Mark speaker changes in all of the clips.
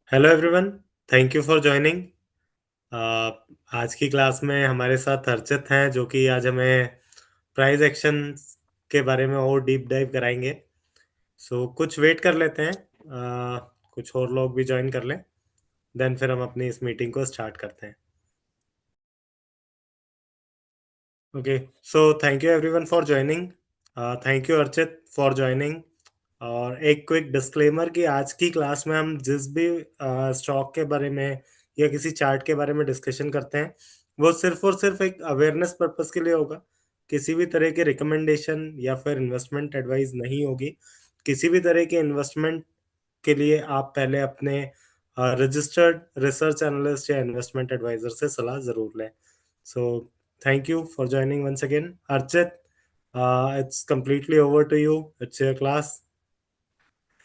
Speaker 1: Hello everyone. Thank you for joining. आज की class में हमारे साथ अर्चित हैं जो कि आज हमें प्राइस एक्शन के बारे में और डीप डाइव कराएंगे। सो कुछ वेट कर लेते हैं, कुछ और लोग भी ज्वाइन कर लें, देन फिर हम अपनी इस मीटिंग को स्टार्ट करते हैं। Okay, so thank you everyone for joining. Thank you Archit for joining. और एक क्विक डिस्क्लेमर कि आज की क्लास में हम जिस भी स्टॉक के बारे में या किसी चार्ट के बारे में डिस्कशन करते हैं वो सिर्फ और सिर्फ एक अवेयरनेस पर्पस के लिए होगा। किसी भी तरह की रिकमेंडेशन या फिर इन्वेस्टमेंट एडवाइस नहीं होगी। किसी भी तरह के इन्वेस्टमेंट के लिए आप पहले अपने रजिस्टर्ड रिसर्च एनालिस्ट या इन्वेस्टमेंट एडवाइजर से सलाह जरूर लें। So thank you for joining once again. Archit, it's completely over to you. It's your class. Yeah.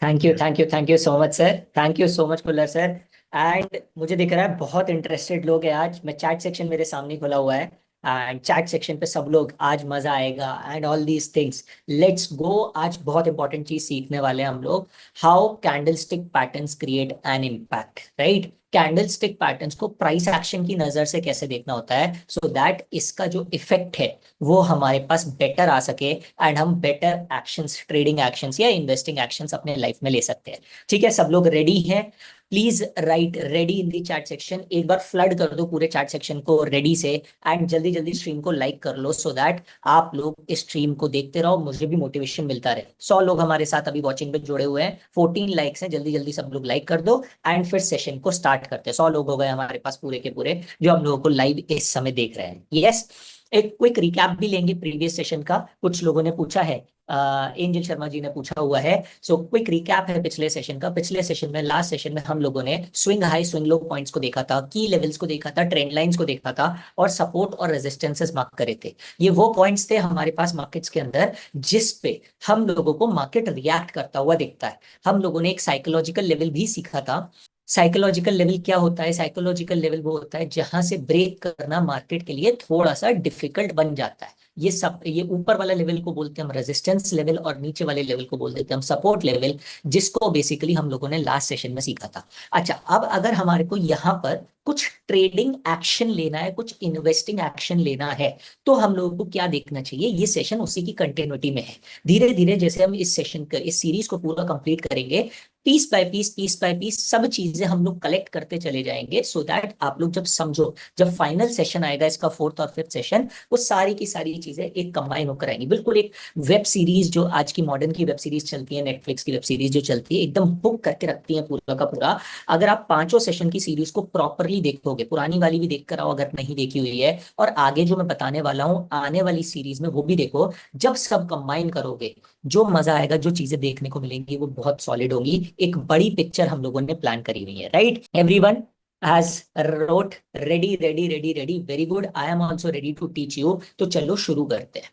Speaker 2: Thank you so much sir. Thank you so much Kullar sir. And मुझे दिख रहा है बहुत इंटरेस्टेड लोग हैं आज। मैं चैट सेक्शन मेरे सामने खुला हुआ है एंड चैट सेक्शन पे सब लोग आज मजा आएगा and all these things. Let's go. आज बहुत इंपॉर्टेंट चीज सीखने वाले हैं हम लोग। How candlestick patterns create an impact, right. Candlestick patterns को प्राइस एक्शन की नजर से कैसे देखना होता है सो दैट इसका जो इफेक्ट है वो हमारे पास बेटर आ सके एंड हम बेटर एक्शंस, ट्रेडिंग एक्शंस या इन्वेस्टिंग एक्शंस अपने लाइफ में ले सकते हैं। ठीक है, सब लोग रेडी हैं? Please right ready in the chat section. एक बार फ्लड कर दो पूरे चैट सेक्शन को रेडी से एंड जल्दी जल्दी स्ट्रीम को लाइक कर लो सो दैट आप लोग इस स्ट्रीम को देखते रहो, मुझे भी मोटिवेशन मिलता रहे। 100 लोग हमारे साथ अभी वॉचिंग पे जुड़े हुए हैं, 14 लाइक्स हैं, जल्दी जल्दी सब लोग लाइक कर दो एंड फिर सेशन को स्टार्ट करते हैं। 100 लोग हो गए हमारे पास पूरे के पूरे जो हम लोगों को लाइव इस समय देख रहे हैं। यस, एक क्विक रिकैप भी लेंगे प्रीवियस सेशन का। कुछ लोगों ने पूछा है, एंजल शर्मा जी ने पूछा हुआ है। सो क्विक रिकैप है पिछले सेशन का। पिछले सेशन में, लास्ट सेशन में हम लोगों ने swing high swing low points को देखा था, की लेवल्स को देखा था, ट्रेंड लाइंस को देखा था और सपोर्ट और रेजिस्टेंसेस मार्क करे थे। ये वो पॉइंट्स थे हमारे पास मार्केट्स के अंदर जिस पे हम लोगों को मार्केट रिएक्ट करता हुआ दिखता है। हम लोगों ने एक साइकोलॉजिकल लेवल भी सीखा था। साइकोलॉजिकल लेवल क्या होता है? साइकोलॉजिकल लेवल वो होता है जहां से ब्रेक करना मार्केट के लिए थोड़ा सा डिफिकल्ट बन जाता है। ये सब, ये ऊपर वाला लेवल को बोलते हैं हम रेजिस्टेंस लेवल और नीचे वाले लेवल को बोल देते हैं हम सपोर्ट लेवल, जिसको बेसिकली हम लोगों ने लास्ट सेशन में सीखा था। अच्छा, अब अगर हमारे को यहाँ पर कुछ ट्रेडिंग एक्शन लेना है, कुछ इन्वेस्टिंग एक्शन लेना है, तो हम लोगों को क्या देखना चाहिए? ये सेशन उसी की कंटिन्यूटी में है। धीरे धीरे जैसे हम इस सेशन का, इस सीरीज को पूरा कंप्लीट करेंगे, पीस बाय पीस सब चीजें हम लोग कलेक्ट करते चले जाएंगे सो दैट आप लोग जब समझो, जब फाइनल सेशन आएगा इसका, फोर्थ और फिफ्थ सेशन, वो सारी की सारी चीजें एक कंबाइन होकर आएंगी। बिल्कुल एक वेब सीरीज जो आज की मॉडर्न की वेब सीरीज चलती है, नेटफ्लिक्स की वेब सीरीज जो चलती है, एकदम बुक करके रखती है पूरा का पूरा। अगर आप पांचों सेशन की सीरीज को प्रॉपरली देखोगे, पुरानी वाली भी देख कर आओ अगर नहीं देखी हुई है, और आगे जो मैं बताने वाला हूँ आने वाली सीरीज में वो भी देखो, जब सब कंबाइन करोगे जो मजा आएगा, जो चीजें देखने को मिलेंगी वो बहुत सॉलिड होंगी। एक बड़ी पिक्चर हम लोगों ने प्लान करी हुई है, right everyone? Has wrote ready ready ready ready, very good. I am also ready to teach you. तो चलो शुरू करते हैं।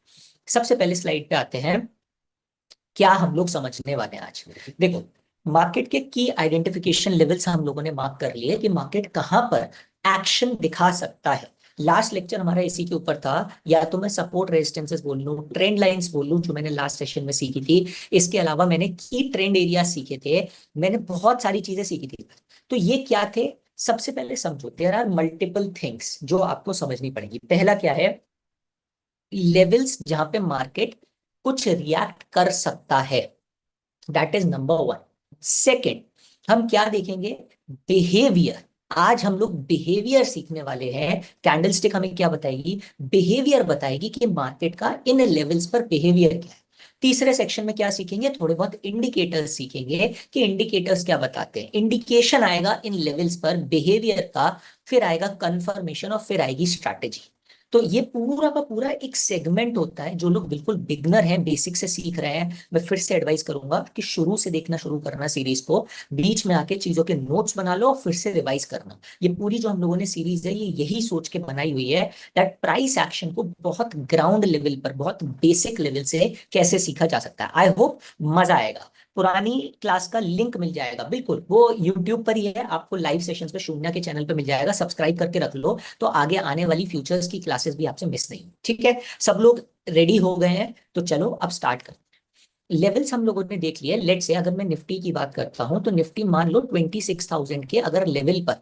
Speaker 2: सबसे पहले स्लाइड पे आते हैं। क्या हम लोग समझने वाले हैं आज? देखो, मार्केट के की आइडेंटिफिकेशन लेवल्स हम लोगों ने मार्क कर लिए कि मार्केट कहां पर एक्शन दिखा सकता है। लास्ट लेक्चर हमारा इसी के ऊपर था। या तो मैं सपोर्ट रेजिस्टेंसेस बोल लूं, ट्रेंड लाइंस बोल लूं जो मैंने लास्ट सेशन में सीखी थी। इसके अलावा मैंने की ट्रेंड एरिया सीखे थे, मैंने बहुत सारी चीजें सीखी थी। तो ये क्या थे? सबसे पहले समझो, देयर आर मल्टीपल थिंग्स जो आपको समझनी पड़ेगी। पहला क्या है? लेवल्स जहां पे मार्केट कुछ रिएक्ट कर सकता है, that is number one. Second, हम क्या देखेंगे? बिहेवियर। आज हम लोग बिहेवियर सीखने वाले हैं। कैंडलस्टिक हमें क्या बताएगी? बिहेवियर बताएगी कि मार्केट का इन लेवल्स पर बिहेवियर क्या है। तीसरे सेक्शन में क्या सीखेंगे? थोड़े बहुत इंडिकेटर्स सीखेंगे कि इंडिकेटर्स क्या बताते हैं। इंडिकेशन आएगा इन लेवल्स पर बिहेवियर का, फिर आएगा कंफर्मेशन और फिर आएगी स्ट्रैटेजी। तो ये पूरा का पूरा एक सेगमेंट होता है। जो लोग बिल्कुल बिगनर हैं, बेसिक से सीख रहे हैं, मैं फिर से एडवाइस करूंगा कि शुरू से देखना शुरू करना सीरीज को, बीच में आके चीजों के नोट्स बना लो और फिर से रिवाइज करना। ये पूरी जो हम लोगों ने सीरीज है ये यही सोच के बनाई हुई है दैट प्राइस एक्शन को बहुत ग्राउंड लेवल पर, बहुत बेसिक लेवल से कैसे सीखा जा सकता है। आई होप मजा आएगा। पुरानी क्लास का लिंक मिल जाएगा, बिल्कुल वो यूट्यूब पर ही है, आपको लाइव सेशंस पे शून्य के चैनल पे मिल जाएगा। सब्सक्राइब करके रख लो तो आगे आने वाली फ्यूचर्स की क्लासेस भी आपसे मिस नहीं। ठीक है, सब लोग रेडी हो गए हैं? तो चलो अब स्टार्ट करते हैं। लेवल्स हम लोगों ने देख लिया। लेट से अगर मैं निफ्टी की बात करता हूं तो निफ्टी मान लो 26,000 के अगर लेवल पर,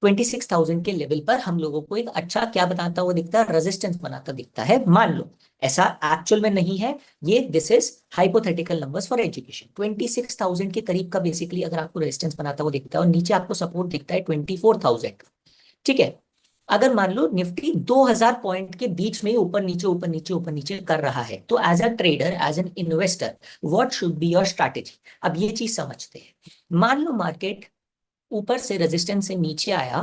Speaker 2: 26,000 के लेवल पर हम लोगों को एक अच्छा क्या बताता हुआ दिखता है, रेजिस्टेंस बनाता दिखता है। मान लो ऐसा एक्चुअल में नहीं है, ये this is hypothetical numbers for education. 26,000 के करीब का बेसिकली अगर आपको रेजिस्टेंस बनाता हुआ दिखता है और नीचे आपको सपोर्ट दिखता है 24,000, ठीक है। अगर मान लो निफ्टी 2,000 पॉइंट के बीच में ही ऊपर नीचे ऊपर नीचे ऊपर नीचे कर रहा है, तो as a trader, as an investor, what should be your strategy? अब ये चीज समझते हैं। मान लो मार्केट ऊपर से रेजिस्टेंस से नीचे आया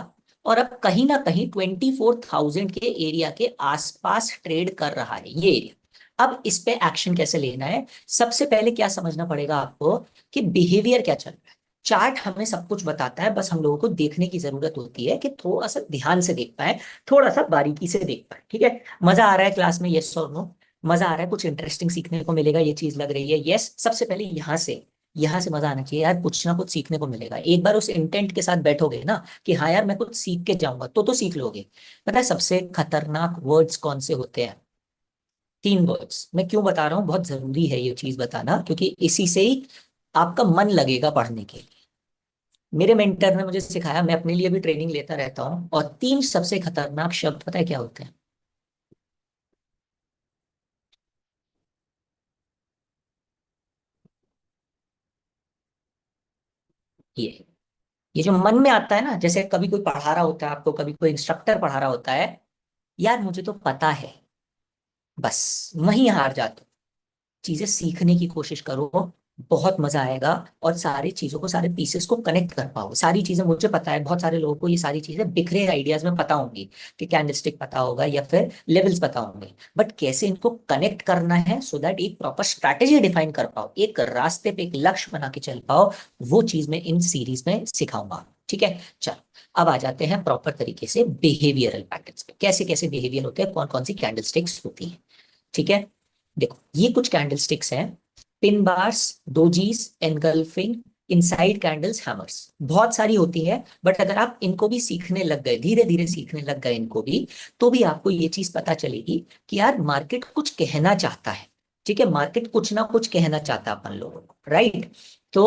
Speaker 2: और अब कहीं ना कहीं 24,000 के एरिया के आसपास ट्रेड कर रहा है ये एरिया। अब इस पे एक्शन कैसे लेना है? सबसे पहले क्या समझना पड़ेगा आपको कि बिहेवियर क्या चल रहा है। चार्ट हमें सब कुछ बताता है, बस हम लोगों को देखने की जरूरत होती है कि थोड़ा सा ध्यान से देख पाए, थोड़ा सा बारीकी से देख पाए, ठीक है। मजा आ रहा है क्लास में? यस और नो? मजा आ रहा है? कुछ इंटरेस्टिंग सीखने को मिलेगा, ये चीज लग रही है? यस। सबसे पहले यहाँ से मजा आना चाहिए यार, कुछ ना कुछ सीखने को मिलेगा। एक बार उस इंटेंट के साथ बैठोगे ना कि हाँ यार मैं कुछ सीख के जाऊंगा, तो सीख लोगे। पता है सबसे खतरनाक वर्ड्स कौन से होते हैं? 3 वर्ड्स। मैं क्यों बता रहा हूँ, बहुत जरूरी है ये चीज बताना, क्योंकि इसी से ही आपका मन लगेगा पढ़ने के लिए। मेरे मेंटर ने मुझे सिखाया, मैं अपने लिए भी ट्रेनिंग लेता रहता हूँ, और 3 सबसे खतरनाक शब्द पता है क्या होते हैं? ये ये जो मन में आता है ना, जैसे कभी कोई पढ़ा रहा होता है आपको, कभी कोई इंस्ट्रक्टर पढ़ा रहा होता है, यार मुझे तो पता है, बस वहीं हार जाते हो। चीजें सीखने की कोशिश करो, बहुत मजा आएगा। और सारी चीजों को, सारे पीसेस को कनेक्ट कर पाओ। सारी चीजें मुझे पता है, बहुत सारे लोगों को ये सारी चीजें बिखरे आइडियाज में पता होंगी, कि कैंडलस्टिक पता होगा या फिर लेवल्स पता होंगे, बट कैसे इनको कनेक्ट करना है सो दैट एक प्रॉपर स्ट्रैटेजी डिफाइन कर पाओ, एक रास्ते पे एक लक्ष्य बना के चल पाओ, वो चीज मैं इन सीरीज में सिखाऊंगा, ठीक है। चलो, अब आ जाते हैं प्रॉपर तरीके से बिहेवियरल पैटर्न्स पे। कैसे कैसे बिहेवियर होते हैं, कौन कौन सी कैंडलस्टिक्स होती है, ठीक है। देखो ये कुछ कैंडलस्टिक्स हैं। Pin bars, dojis, engulfing, inside candles, hammers, बहुत सारी होती है। बट अगर आप इनको भी सीखने लग गए, धीरे धीरे सीखने लग गए इनको भी, तो भी आपको ये चीज पता चलेगी कि यार मार्केट कुछ कहना चाहता है, ठीक है। मार्केट कुछ ना कुछ कहना चाहता है अपन लोगों को, राइट। तो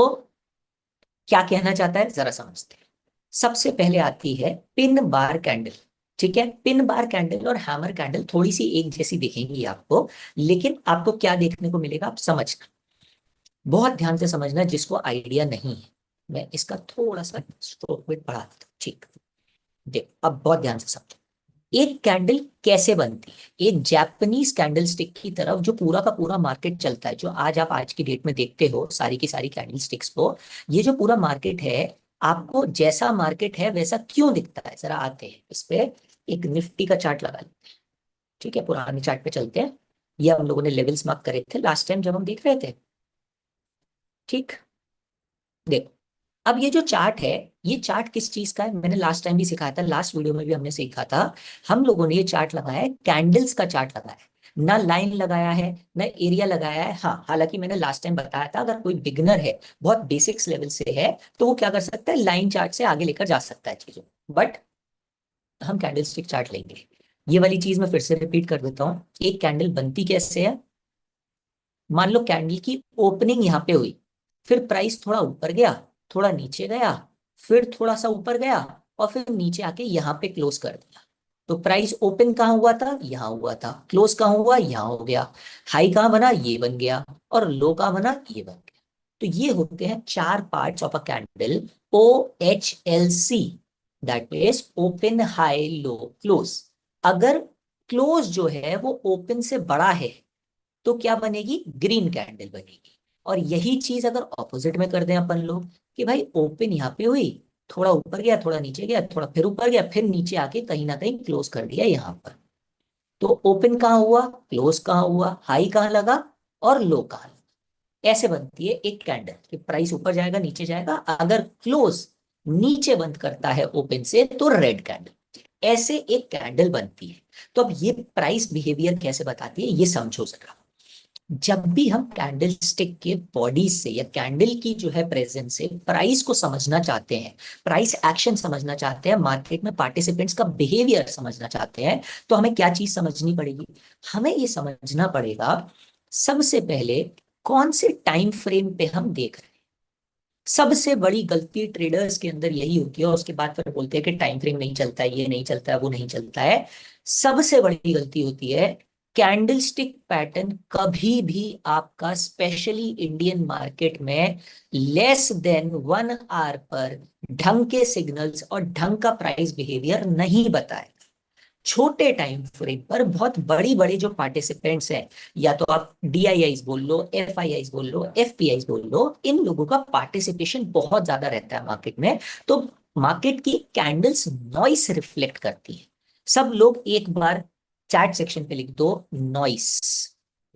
Speaker 2: क्या कहना चाहता है जरा समझते हैं। सबसे पहले आती है पिन बार कैंडल, ठीक है। पिन बार कैंडल और हैमर कैंडल थोड़ी सी एक जैसी दिखेंगी आपको, लेकिन आपको क्या देखने को मिलेगा आप समझना, बहुत ध्यान से समझना जिसको आइडिया नहीं है। मैं इसका थोड़ा सा स्ट्रोक विड्थ बढ़ा देता हूं, ठीक। देखो अब बहुत ध्यान से समझो, एक कैंडल कैसे बनती है। एक जापानीज कैंडल स्टिक की तरफ जो पूरा का पूरा मार्केट चलता है, जो आज आप आज की डेट में देखते हो सारी की सारी कैंडल स्टिक्स को, ये जो पूरा मार्केट है, आपको जैसा मार्केट है वैसा क्यों दिखता है? जरा आते हैं इस पे, एक निफ्टी का चार्ट लगा लेते हैं, ठीक है। पुराने चार्ट पे चलते हैं, ये हम लोगों ने लेवल्स मार्क करे थे लास्ट टाइम जब हम देख रहे थे, ठीक। देखो अब ये जो चार्ट है, ये चार्ट किस चीज का है? मैंने लास्ट टाइम भी सिखाया था, लास्ट वीडियो में भी हमने सीखा था। हम लोगों ने ये चार्ट लगाया है, कैंडल्स का चार्ट लगाया है, ना लाइन लगाया है, ना एरिया लगाया है। हाँ, हालांकि मैंने लास्ट टाइम बताया था अगर कोई बिगनर है, बहुत बेसिक्स लेवल से है, तो वो क्या कर सकता है, लाइन चार्ट से आगे लेकर जा सकता है चीजों। बट हम कैंडल स्टिक चार्ट लेंगे। ये वाली चीज मैं फिर से रिपीट कर देता हूँ, एक कैंडल बनती कैसे है। मान लो कैंडल की ओपनिंग यहाँ पे हुई, फिर प्राइस थोड़ा ऊपर गया, थोड़ा नीचे गया, फिर थोड़ा सा ऊपर गया, और फिर नीचे आके यहाँ पे क्लोज कर दिया। तो प्राइस ओपन कहाँ हुआ था? यहाँ हुआ था। क्लोज कहाँ हुआ? यहाँ हो गया। हाई कहाँ बना? ये बन गया। और लो कहाँ बना? ये बन गया। तो ये होते हैं 4 parts of a candle, OHLC, that is open, high, low, close. अगर क्लोज जो है वो ओपन से बड़ा है, तो क्या बनेगी? ग्रीन कैंडल बनेगी। और यही चीज अगर ऑपोजिट में कर दें अपन लोग, कि भाई ओपन यहाँ पे हुई, थोड़ा ऊपर गया, थोड़ा नीचे गया, थोड़ा फिर ऊपर गया, फिर नीचे आके कहीं ना कहीं क्लोज कर दिया यहाँ पर, तो ओपन कहाँ हुआ, क्लोज कहाँ हुआ, हाई कहाँ लगा, और लो कहाँ लगा। ऐसे बनती है एक कैंडल कि प्राइस ऊपर जाएगा, नीचे जाएगा, अगर क्लोज नीचे बंद करता है ओपन से तो रेड कैंडल। ऐसे एक कैंडल बनती है। तो अब ये प्राइस बिहेवियर कैसे बताती है, ये समझो जरा। जब भी हम कैंडल स्टिक के बॉडी से या कैंडल की जो है प्रेजेंस से प्राइस को समझना चाहते हैं, प्राइस एक्शन समझना चाहते हैं, मार्केट में पार्टिसिपेंट्स का बिहेवियर समझना चाहते हैं, तो हमें क्या चीज समझनी पड़ेगी? हमें ये समझना पड़ेगा सबसे पहले कौन से टाइम फ्रेम पे हम देख रहे हैं। सबसे बड़ी गलती ट्रेडर्स के अंदर यही होती है, और उसके बाद फिर बोलते हैं कि टाइम फ्रेम नहीं चलता है, ये नहीं चलता है, वो नहीं चलता है। सबसे बड़ी गलती होती है कैंडलस्टिक पैटर्न कभी भी आपका, स्पेशली इंडियन मार्केट में, लेस देन 1 आवर पर ढंग के सिग्नल्स और ढंग का प्राइस बिहेवियर नहीं बताए। छोटे टाइम फ्रेम पर बहुत बड़ी बड़ी जो पार्टिसिपेंट्स हैं, या तो आप डीआईआईस बोल लो, एफआईआईस बोल लो, एफपीआईस बोल लो, इन लोगों का पार्टिसिपेशन बहुत ज्यादा रहता है मार्केट में। तो मार्केट की कैंडल्स नॉइस रिफ्लेक्ट करती है। सब लोग एक बार चैट सेक्शन पे लिख दो, नॉइस।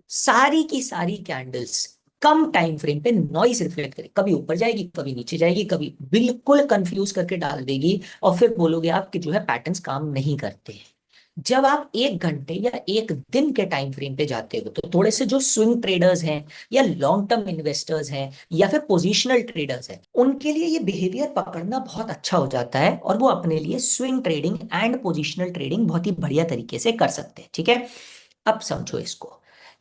Speaker 2: सारी की सारी कैंडल्स कम टाइम फ्रेम पे नॉइस रिफ्लेक्ट करे, कभी ऊपर जाएगी, कभी नीचे जाएगी, कभी बिल्कुल कंफ्यूज करके डाल देगी, और फिर बोलोगे आप कि जो है पैटर्न्स काम नहीं करते। जब आप 1 घंटे या 1 दिन के टाइम फ्रेम पे जाते हो, तो थोड़े से जो स्विंग ट्रेडर्स हैं, या लॉन्ग टर्म इन्वेस्टर्स हैं, या फिर पोजिशनल ट्रेडर्स हैं, उनके लिए ये बिहेवियर पकड़ना बहुत अच्छा हो जाता है, और वो अपने लिए swing trading and positional trading बहुत ही बढ़िया तरीके से कर सकते हैं। ठीक है, अब समझो इसको।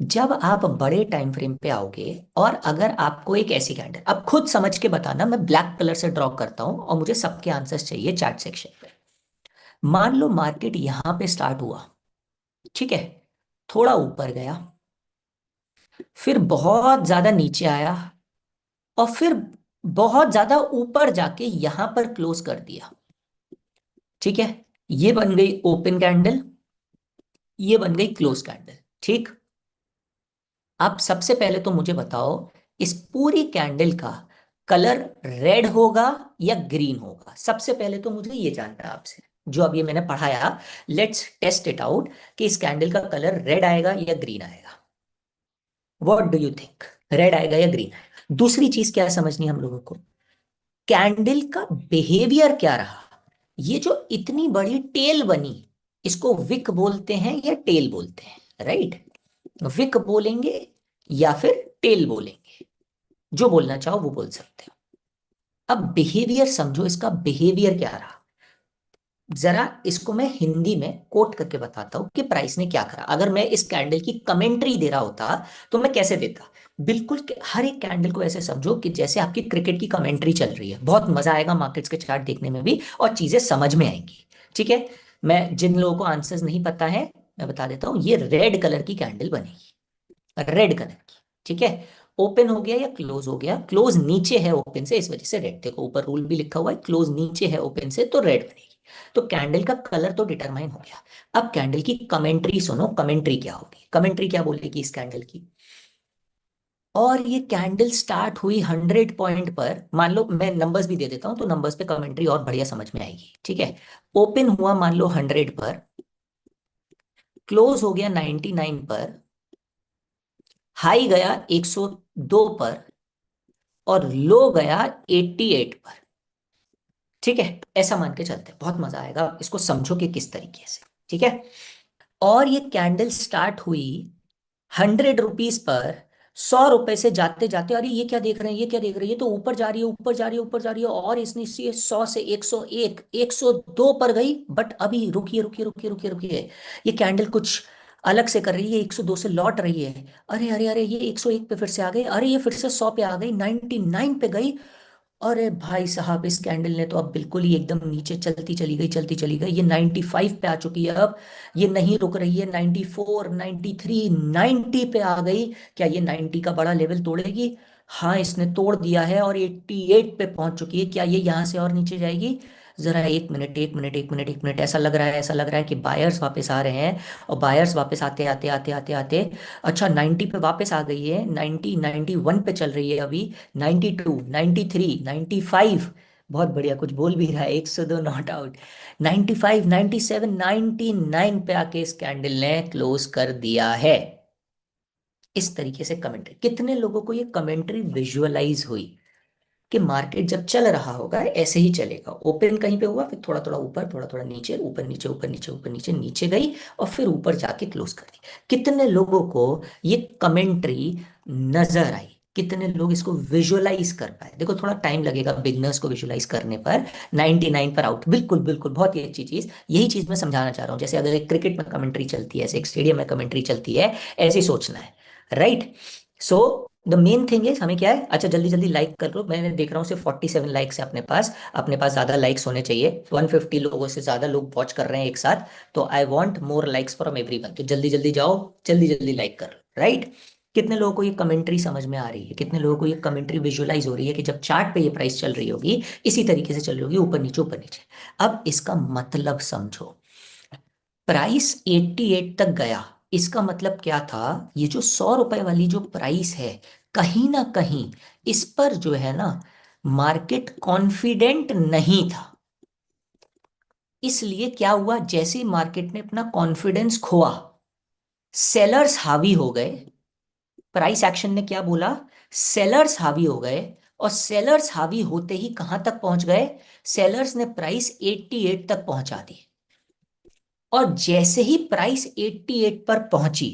Speaker 2: जब आप बड़े टाइम फ्रेम पे आओगे, और अगर आपको एक ऐसी कैंडल, अब खुद समझ के बताना, मैं ब्लैक कलर से ड्रॉ करता हूं और मुझे सबके आंसर्स चाहिए चैट सेक्शन पे। मान लो मार्केट यहां पे स्टार्ट हुआ, ठीक है, थोड़ा ऊपर गया, फिर बहुत ज्यादा नीचे आया, और फिर बहुत ज्यादा ऊपर जाके यहां पर क्लोज कर दिया। ठीक है, ये बन गई ओपन कैंडल, ये बन गई क्लोज कैंडल। ठीक, अब सबसे पहले तो मुझे बताओ, इस पूरी कैंडल का कलर रेड होगा या ग्रीन होगा? सबसे पहले तो मुझे ये जानना है आपसे, जो अब ये मैंने पढ़ाया, लेट्स टेस्ट इट आउट, कि इस कैंडल का कलर रेड आएगा या ग्रीन आएगा। What do you think, red आएगा या ग्रीन आएगा? दूसरी चीज क्या समझनी है हम लोगों को, कैंडल का बिहेवियर क्या रहा। ये जो इतनी बड़ी टेल बनी, इसको विक बोलते हैं या टेल बोलते हैं? राइट, विक बोलेंगे या फिर टेल बोलेंगे, जो बोलना चाहो वो बोल सकते हो। अब बिहेवियर समझो, इसका बिहेवियर क्या रहा। जरा इसको मैं हिंदी में कोट करके बताता हूं कि प्राइस ने क्या करा। अगर मैं इस कैंडल की कमेंट्री दे रहा होता, तो मैं कैसे देता? बिल्कुल हर एक कैंडल को ऐसे समझो कि जैसे आपकी क्रिकेट की कमेंट्री चल रही है। बहुत मजा आएगा मार्केट्स के चार्ट देखने में भी, और चीजें समझ में आएंगी। ठीक है, मैं जिन लोगों को आंसर्स नहीं पता है, मैं बता देता हूं, ये रेड कलर की कैंडल बनेगी, रेड कलर की। ठीक है, ओपन हो गया या क्लोज हो गया? क्लोज नीचे है ओपन से, इस वजह से रेड। देखो ऊपर रूल भी लिखा हुआ है, क्लोज नीचे है ओपन से तो रेड बनेगी। तो कैंडल का कलर तो डिटरमाइन हो गया। अब कैंडल की कमेंट्री सुनो, कमेंट्री क्या होगी, कमेंट्री क्या बोलेगी इस कैंडल की। और ये कैंडल स्टार्ट हुई 100 पॉइंट पर, मान लो मैं नंबर्स भी दे देता हूं, तो नंबर्स पे कमेंट्री और बढ़िया समझ में आएगी। ठीक है, ओपन हुआ मान लो 100 पर, क्लोज हो गया 99 पर, हाई गया 102 पर, और लो गया 88 पर। ठीक है, ऐसा मान के चलते हैं, बहुत मजा आएगा इसको समझो कि किस तरीके से। ठीक है, और ये कैंडल स्टार्ट हुई 100 रुपीज पर, 100 रुपए से जाते जाते, अरे ये क्या देख रहे हैं, ये क्या देख रहे हैं, ये तो ऊपर जा रही है, ऊपर जा रही है, ऊपर जा रही है, और इसने इसी 100 से 101, 102 पर गई। बट अभी रुकिए रुकिए रुकिए रुकिए रुकिए, ये कैंडल कुछ अलग से कर रही है, 102 से लौट रही है। अरे अरे अरे, ये 101 पे फिर से आ गई, अरे ये फिर से 100 पे आ गई, 99 पे गई। अरे भाई साहब, इस कैंडल ने तो अब बिल्कुल ही एकदम नीचे चलती चली गई, चलती चली गई, ये 95 पे आ चुकी है अब। ये नहीं रुक रही है, 94, 93, 90 पे आ गई। क्या ये 90 का बड़ा लेवल तोड़ेगी? हाँ, इसने तोड़ दिया है और 88 पे पहुंच चुकी है। क्या ये यहाँ से और नीचे जाएगी? जरा एक मिनट, एक मिनट, एक मिनट, एक मिनट, ऐसा लग रहा है, ऐसा लग रहा है कि बायर्स वापस आ रहे हैं। और बायर्स वापस आते आते आते आते आते, अच्छा 90 पे वापस आ गई है, 90, 91 पे चल रही है अभी, 92, 93, 95। बहुत बढ़िया, कुछ बोल भी रहा है, 102 नॉट आउट, 95, 97, 99 पे आके इस कैंडल ने क्लोज कर दिया है। इस तरीके से कमेंट्री, कितने लोगों को ये कमेंट्री विजुअलाइज हुई कि मार्केट जब चल रहा होगा ऐसे ही चलेगा, ओपन कहीं पे हुआ, फिर थोड़ा थोड़ा ऊपर, थोड़ा थोड़ा नीचे, ऊपर नीचे, ऊपर नीचे, ऊपर नीचे, नीचे गई, और फिर ऊपर जाके क्लोज कर दी। कितने लोगों को ये कमेंट्री नजर आई, कितने लोग इसको विजुअलाइज कर पाए? देखो थोड़ा टाइम लगेगा बिगनर्स को विजुअलाइज करने पर। 99 पर आउट, बिल्कुल बिल्कुल, बहुत ही अच्छी चीज, यही चीज मैं समझाना चाह रहा हूँ। जैसे अगर एक क्रिकेट में कमेंट्री चलती है, ऐसे एक स्टेडियम में कमेंट्री चलती है, ऐसे ही सोचना है। Right, so the main thing is हमें क्या है, अच्छा जल्दी जल्दी लाइक कर लो, मैंने देख रहा हूँ सिर्फ 47 लाइक्स है अपने पास। अपने पास ज्यादा लाइक्स होने चाहिए, 150 लोगों से ज्यादा लोग वॉच कर रहे हैं एक साथ। तो I want more likes from everyone, तो जल्दी जल्दी जाओ, जल्दी जल्दी लाइक कर, राइट। कितने लोगों को ये कमेंट्री समझ में आ रही है, कितने लोगों को ये कमेंट्री विजुअलाइज हो रही है कि जब चार्ट पे ये प्राइस चल रही होगी इसी तरीके से चल रही होगी, ऊपर नीचे ऊपर नीचे। अब इसका मतलब समझो, प्राइस 88 तक गया, इसका मतलब क्या था, ये जो 100 रुपए वाली जो प्राइस है, कहीं ना कहीं इस पर जो है ना मार्केट कॉन्फिडेंट नहीं था। इसलिए क्या हुआ, जैसे ही मार्केट ने अपना कॉन्फिडेंस खोआ, सेलर्स हावी हो गए। प्राइस एक्शन ने क्या बोला, सेलर्स हावी हो गए। और सेलर्स हावी होते ही कहां तक पहुंच गए, सेलर्स ने प्राइस 88 तक पहुंचा दी। और जैसे ही प्राइस 88 पर पहुंची,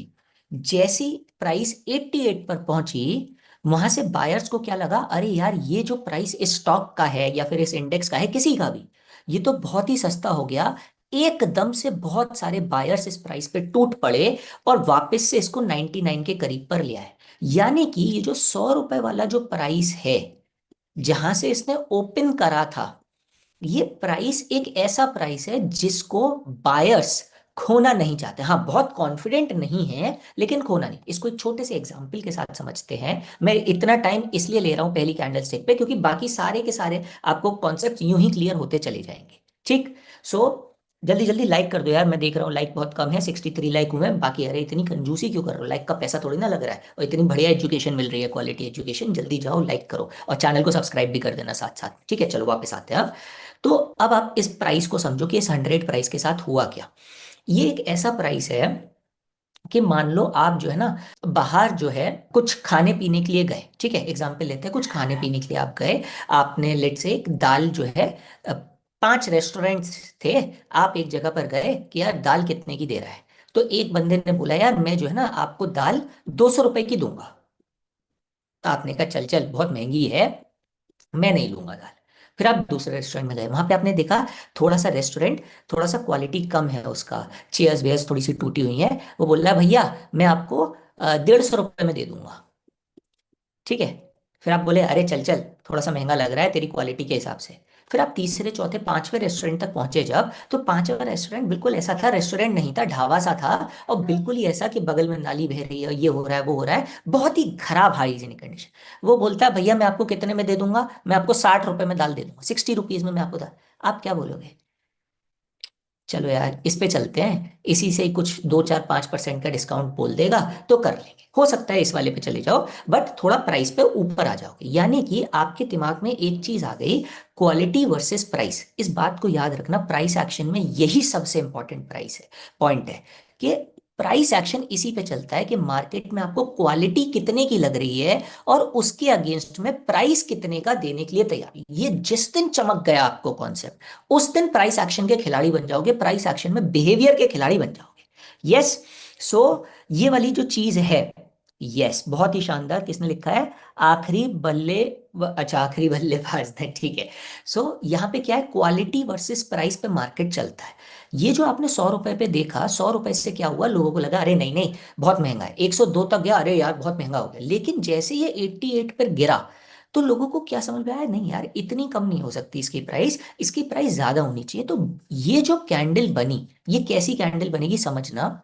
Speaker 2: जैसी प्राइस 88 पर पहुंची, वहां से बायर्स को क्या लगा, अरे यार ये जो प्राइस इस स्टॉक का है या फिर इस इंडेक्स का है, किसी का भी, ये तो बहुत ही सस्ता हो गया। एकदम से बहुत सारे बायर्स इस प्राइस पे टूट पड़े और वापस से इसको 99 के करीब पर ले आए। यानी कि ये जो 100 रुपए वाला जो प्राइस है, जहां से इसने ओपन करा था, ये प्राइस एक ऐसा प्राइस है जिसको बायर्स खोना नहीं चाहते। हाँ, बहुत कॉन्फिडेंट नहीं है लेकिन खोना नहीं। इसको एक छोटे से एग्जांपल के साथ समझते हैं। मैं इतना टाइम इसलिए ले रहा हूं पहली कैंडल स्टिक पे, क्योंकि बाकी सारे के सारे आपको कॉन्सेप्ट यूं ही क्लियर होते चले जाएंगे। ठीक। सो जल्दी जल्दी लाइक कर दो यार, मैं देख रहा हूँ लाइक बहुत कम है, 63 लाइक हुए हैं बाकी। अरे इतनी कंजूसी क्यों कर रहे हो, लाइक का पैसा थोड़ी ना लग रहा है, और इतनी बढ़िया एजुकेशन मिल रही है, क्वालिटी एजुकेशन। जल्दी जाओ लाइक करो और चैनल को सब्सक्राइब भी कर देना साथ साथ। ठीक है, चलो वापस आते हैं अब। तो अब आप इस प्राइस को समझो कि इस 100 प्राइस के साथ हुआ क्या। ये एक ऐसा प्राइस है कि मान लो आप जो है ना बाहर जो है कुछ खाने पीने के लिए गए, ठीक है, एग्जाम्पल लेते हैं, कुछ खाने पीने के लिए आप गए। आपने लेट से एक दाल जो है, 5 रेस्टोरेंट्स थे, आप एक जगह पर गए कि यार दाल कितने की दे रहा है। तो एक बंदे ने बोला यार मैं जो है ना आपको दाल 200 रुपए की दूंगा। आपने कहा चल चल बहुत महंगी है, मैं नहीं लूंगा दाल। फिर आप दूसरे रेस्टोरेंट में गए, वहां पे आपने देखा थोड़ा सा रेस्टोरेंट, थोड़ा सा क्वालिटी कम है उसका, चेयर्स वेयर्स थोड़ी सी टूटी हुई है। वो बोल रहा है भैया मैं आपको 150 रुपए में दे दूंगा। ठीक है। फिर आप बोले अरे चल चल थोड़ा सा महंगा लग रहा है तेरी क्वालिटी के हिसाब से। फिर आप तीसरे चौथे पांचवें रेस्टोरेंट तक पहुंचे जब, तो पांचवा रेस्टोरेंट बिल्कुल ऐसा था, रेस्टोरेंट नहीं था, ढाबा सा था। और बिल्कुल ही ऐसा कि बगल में नाली बह रही है, ये हो रहा है वो हो रहा है, बहुत ही खराब हाइजीनिक कंडीशन। वो बोलता है भैया मैं आपको कितने में दे दूंगा, मैं आपको 60 रुपए में दाल दे दूंगा, 60 रुपीज में मैं आपको दाल। आप क्या बोलोगे, चलो यार इस पे चलते हैं, इसी से ही कुछ 2 4 5% का डिस्काउंट बोल देगा तो कर लेंगे, हो सकता है इस वाले पे चले जाओ, बट थोड़ा प्राइस पे ऊपर आ जाओगे। यानी कि आपके दिमाग में एक चीज आ गई, क्वालिटी वर्सेस प्राइस। इस बात को याद रखना, प्राइस एक्शन में यही सबसे इंपॉर्टेंट प्राइस है, पॉइंट है कि प्राइस एक्शन इसी पे चलता है कि मार्केट में आपको क्वालिटी कितने की लग रही है और उसके अगेंस्ट में प्राइस कितने का देने के लिए तैयार है। ये जिस दिन चमक गया आपको कॉन्सेप्ट, उस दिन प्राइस एक्शन के खिलाड़ी बन जाओगे, प्राइस एक्शन में बिहेवियर के खिलाड़ी बन जाओगे। यस। सो ये वाली जो चीज है, यस बहुत ही शानदार, किसने लिखा है, आखिरी बल्ले अच्छा आखिरी बल्लेबाज ने, ठीक है। सो यहाँ पे क्या है, क्वालिटी वर्सेस प्राइस पे मार्केट चलता है। ये जो आपने 100 रुपए पे देखा, 100 रुपए से क्या हुआ, लोगों को लगा अरे नहीं नहीं बहुत महंगा है, 102 तक गया, अरे यार बहुत महंगा हो गया। लेकिन जैसे ये 88 पर गिरा, तो लोगों को क्या समझ में आया, नहीं यार इतनी कम नहीं हो सकती इसकी प्राइस, इसकी प्राइस ज्यादा होनी चाहिए। तो ये जो कैंडल बनी, ये कैसी कैंडल बनेगी समझना,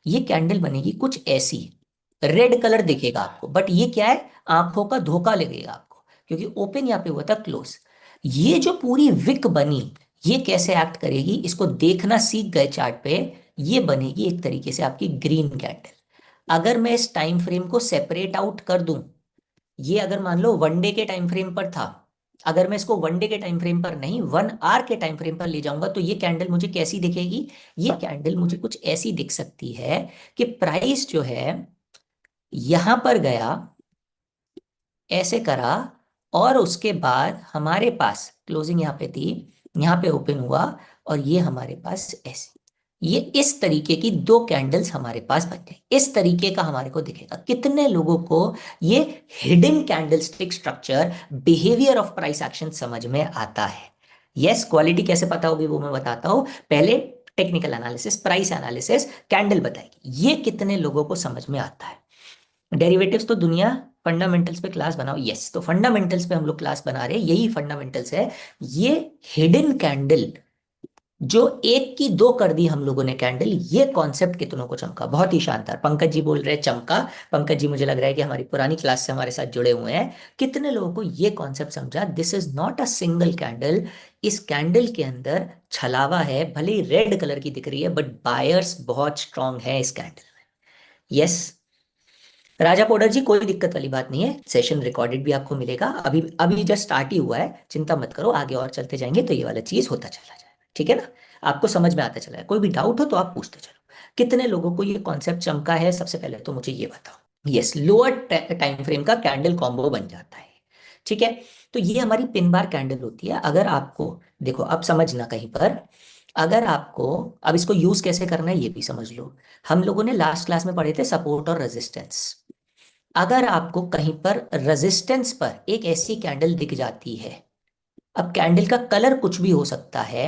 Speaker 2: ये कैंडल बनेगी कुछ ऐसी, रेड कलर दिखेगा आपको, बट ये क्या है, आंखों का धोखा लगेगा आपको, क्योंकि ओपन यहाँ पे हुआ था क्लोज। ये जो पूरी विक बनी, ये कैसे एक्ट करेगी, इसको देखना सीख गए चार्ट पे, ये बनेगी एक तरीके से आपकी ग्रीन कैंडल। अगर मैं इस टाइम फ्रेम को सेपरेट आउट कर दूं, ये अगर मान लो 1 डे के टाइम फ्रेम पर था, अगर मैं इसको 1 डे के टाइम फ्रेम पर नहीं 1 आवर के टाइम फ्रेम पर ले जाऊंगा, तो ये कैंडल मुझे कैसी दिखेगी, ये कैंडल मुझे कुछ ऐसी दिख सकती है कि प्राइस जो है यहां पर गया, ऐसे करा, और उसके बाद हमारे पास क्लोजिंग यहाँ पे थी, यहाँ पे ओपन हुआ, और ये हमारे पास ऐसे, ये इस तरीके की दो कैंडल्स हमारे पास बन गई, इस तरीके का हमारे को दिखेगा। कितने लोगों को ये hidden candlestick structure, behaviour of price action समझ में आता है। यस, क्वालिटी कैसे पता होगी वो मैं बताता हूं, पहले technical analysis, price analysis, candle बताएगी, ये कितने लोगों को समझ में आता है। डेरिवेटिव्स तो दुनिया फंडामेंटल्स पे क्लास बनाओ, यस। तो फंडामेंटल्स पे हम लोग क्लास बना रहे हैं, यही फंडामेंटल्स है। ये हिडन कैंडल जो एक की दो कर दी हम लोगों ने कैंडल, ये कॉन्सेप्ट कितनों को चमका, बहुत ही शानदार। पंकज जी बोल रहे हैं चमका। पंकज जी मुझे लग रहा है कि हमारी पुरानी क्लास से हमारे साथ जुड़े हुए हैं। कितने लोगों को ये कॉन्सेप्ट समझा, this is not a single candle. इस कैंडल के अंदर छलावा है, भले ही रेड कलर की दिख रही है, बट बायर्स बहुत स्ट्रांग है इस कैंडल में, यस। राजा पोडर जी, कोई दिक्कत वाली बात नहीं है, सेशन रिकॉर्डेड भी आपको मिलेगा। अभी अभी जस्ट स्टार्ट ही हुआ है, चिंता मत करो, आगे और चलते जाएंगे तो ये वाला चीज होता चला जाएगा, ठीक है ना। आपको समझ में आता चला है, कोई भी डाउट हो तो आप पूछते चलो। कितने लोगों को ये कॉन्सेप्ट चमका है, सबसे पहले तो मुझे ये बताओ। यस, लोअर टाइम फ्रेम का कैंडल कॉम्बो बन जाता है, ठीक है। तो ये हमारी पिन बार कैंडल होती है। अगर आपको, देखो अब समझना कहीं पर, अगर आपको, अब इसको यूज कैसे करना है ये भी समझ लो। हम लोगों ने लास्ट क्लास में पढ़े थे सपोर्ट और रेजिस्टेंस। अगर आपको कहीं पर रेजिस्टेंस पर एक ऐसी कैंडल दिख जाती है, अब कैंडल का कलर कुछ भी हो सकता है,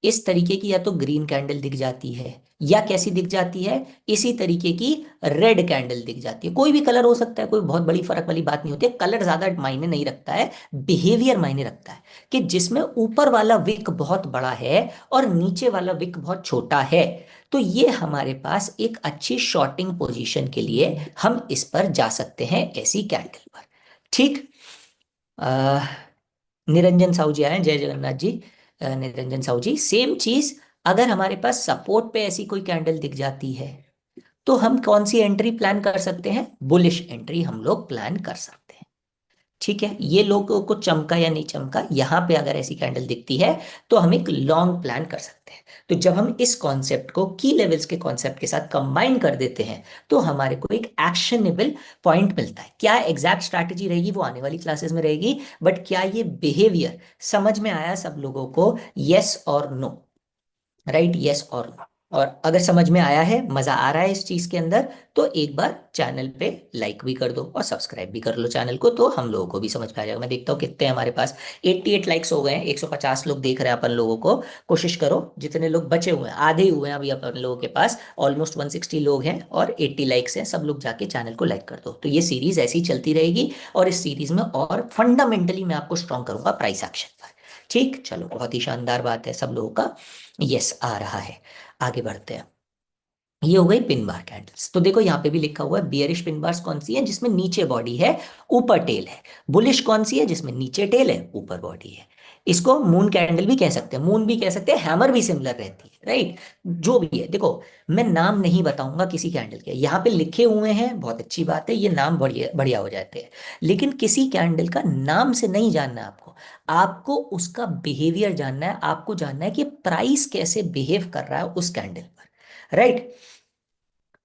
Speaker 2: इस तरीके की या तो ग्रीन कैंडल दिख जाती है, या कैसी दिख जाती है, इसी तरीके की रेड कैंडल दिख जाती है। कोई भी कलर हो सकता है, कोई बहुत बड़ी फर्क वाली बात नहीं होती है, कलर ज्यादा मायने नहीं रखता है, बिहेवियर मायने रखता है। कि जिसमें ऊपर वाला विक बहुत बड़ा है और नीचे वाला विक बहुत छोटा है, तो ये हमारे पास एक अच्छी शॉर्टिंग पोजीशन के लिए हम इस पर जा सकते हैं, ऐसी कैंडल पर, ठीक। अह, निरंजन साहू जी आए हैं, जय जगन्नाथ जी। निरंजन साहू जी, सेम चीज, अगर हमारे पास सपोर्ट पे ऐसी कोई कैंडल दिख जाती है, तो हम कौन सी एंट्री प्लान कर सकते हैं, बुलिश एंट्री हम लोग प्लान कर सकते हैं, ठीक है। ये लोगों को चमका या नहीं चमका, यहां पे अगर ऐसी कैंडल दिखती है तो हम एक लॉन्ग प्लान कर सकते हैं। तो जब हम इस कॉन्सेप्ट को की लेवल्स के कॉन्सेप्ट के साथ कंबाइन कर देते हैं, तो हमारे को एक एक्शनेबल पॉइंट मिलता है। क्या एग्जैक्ट स्ट्रैटेजी रहेगी वो आने वाली क्लासेस में रहेगी, बट क्या ये बिहेवियर समझ में आया सब लोगों को, यस और नो, राइट, यस और नो। और अगर समझ में आया है, मजा आ रहा है इस चीज के अंदर, तो एक बार चैनल पे लाइक भी कर दो और सब्सक्राइब भी कर लो चैनल को, तो हम लोगों को भी समझ में आ जाएगा। मैं देखता हूँ कितने हैं हमारे पास, 88 लाइक्स हो गए हैं, 150 लोग देख रहे हैं अपन लोगों को। कोशिश करो, जितने लोग बचे हुए हैं, आधे ही हुए हैं अभी अपन लोगों के पास, ऑलमोस्ट 160 लोग हैं और 80 लाइक्स हैं, सब लोग जाके चैनल को लाइक कर दो। तो ये सीरीज ऐसी ही चलती रहेगी, और इस सीरीज में और फंडामेंटली मैं आपको स्ट्रॉन्ग करूंगा प्राइस एक्शन पर, ठीक। चलो, बहुत ही शानदार बात है, सब लोगों का यस आ रहा है। आगे बढ़ते हैं। ये हो गई पिन बार कैंडल्स। तो देखो यहाँ पे भी लिखा हुआ है, बियरिश पिन बार्स कौन सी है, जिसमें नीचे बॉडी है ऊपर टेल है। बुलिश कौन सी है, जिसमें नीचे टेल है ऊपर बॉडी है। इसको मून कैंडल भी कह सकते हैं, मून भी कह सकते हैं, हैमर भी सिमिलर रहती है, राइट। जो भी है, देखो मैं नाम नहीं बताऊंगा किसी कैंडल के, यहाँ पे लिखे हुए हैं, बहुत अच्छी बात है, ये नाम बढ़िया बढ़िया हो जाते हैं। लेकिन किसी कैंडल का नाम से नहीं जानना है आपको, आपको उसका बिहेवियर जानना है, आपको जानना है कि प्राइस कैसे बिहेव कर रहा है उस कैंडल पर, राइट।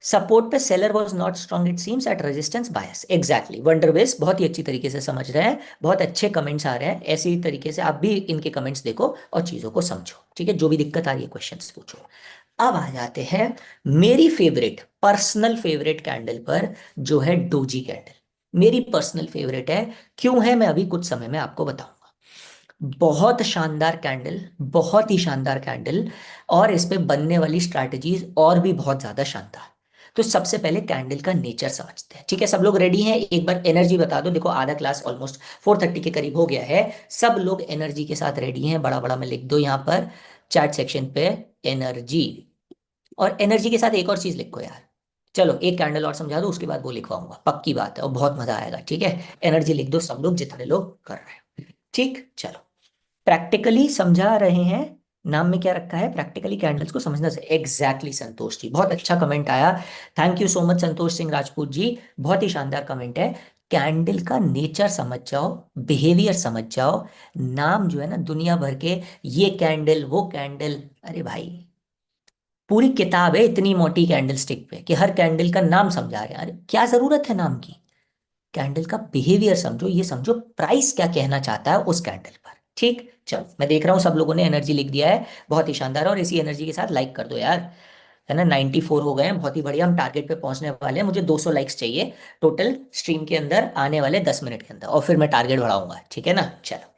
Speaker 2: सपोर्ट पे seller was not strong it seems at resistance buyers, exactly, वंडरवेस बहुत ही अच्छी तरीके से समझ रहे हैं, बहुत अच्छे कमेंट्स आ रहे हैं। ऐसे ही तरीके से आप भी इनके कमेंट्स देखो और चीजों को समझो, ठीक है। जो भी दिक्कत आ रही है क्वेश्चंस पूछो। अब आ जाते हैं मेरी फेवरेट, पर्सनल फेवरेट कैंडल पर, जो है डोजी कैंडल। मेरी पर्सनल फेवरेट है, क्यों है मैं अभी कुछ समय में आपको बताऊंगा। बहुत शानदार कैंडल, बहुत ही शानदार कैंडल, और इस पे बनने वाली स्ट्रैटेजीज और भी बहुत ज्यादा शानदार। तो सबसे पहले कैंडल का नेचर समझते हैं, ठीक है। सब लोग रेडी हैं, एक बार एनर्जी बता दो। देखो आधा क्लास ऑलमोस्ट 4:30 के करीब हो गया है, सब लोग एनर्जी के साथ रेडी हैं, बड़ा बड़ा में लिख दो यहाँ पर चैट सेक्शन पे, एनर्जी। और एनर्जी के साथ एक और चीज लिखो यार, चलो एक कैंडल और समझा दो, उसके बाद वो लिखवाऊंगा, पक्की बात है, और बहुत मजा आएगा, ठीक है। एनर्जी लिख दो सब लोग, जितने लोग कर रहे हैं, ठीक। चलो, प्रैक्टिकली समझा रहे हैं, नाम में क्या रखा है, प्रैक्टिकली कैंडल्स को समझना से, एग्जैक्टली संतोष जी, बहुत अच्छा कमेंट आया, thank you so much Santosh Singh Rajput ji, बहुत ही शानदार कमेंट है। कैंडल का नेचर समझ जाओ, बिहेवियर समझ जाओ, नाम जो है ना दुनिया भर के, ये कैंडल वो कैंडल, अरे भाई पूरी किताब है इतनी मोटी कैंडल स्टिक पे कि हर कैंडल का नाम समझा रहे हैं, अरे क्या जरूरत है नाम की। कैंडल का बिहेवियर समझो, ये समझो प्राइस क्या कहना चाहता है उस कैंडल पर, ठीक। चलो, मैं देख रहा हूँ सब लोगों ने एनर्जी लिख दिया है, बहुत ही शानदार, और इसी एनर्जी के साथ लाइक कर दो यार, है ना। 94 हो गए हैं, बहुत ही बढ़िया, हम टारगेट पे पहुंचने वाले हैं। मुझे 200 लाइक्स चाहिए टोटल स्ट्रीम के अंदर आने वाले 10 मिनट के अंदर, और फिर मैं टारगेट बढ़ाऊंगा, ठीक है ना। चलो,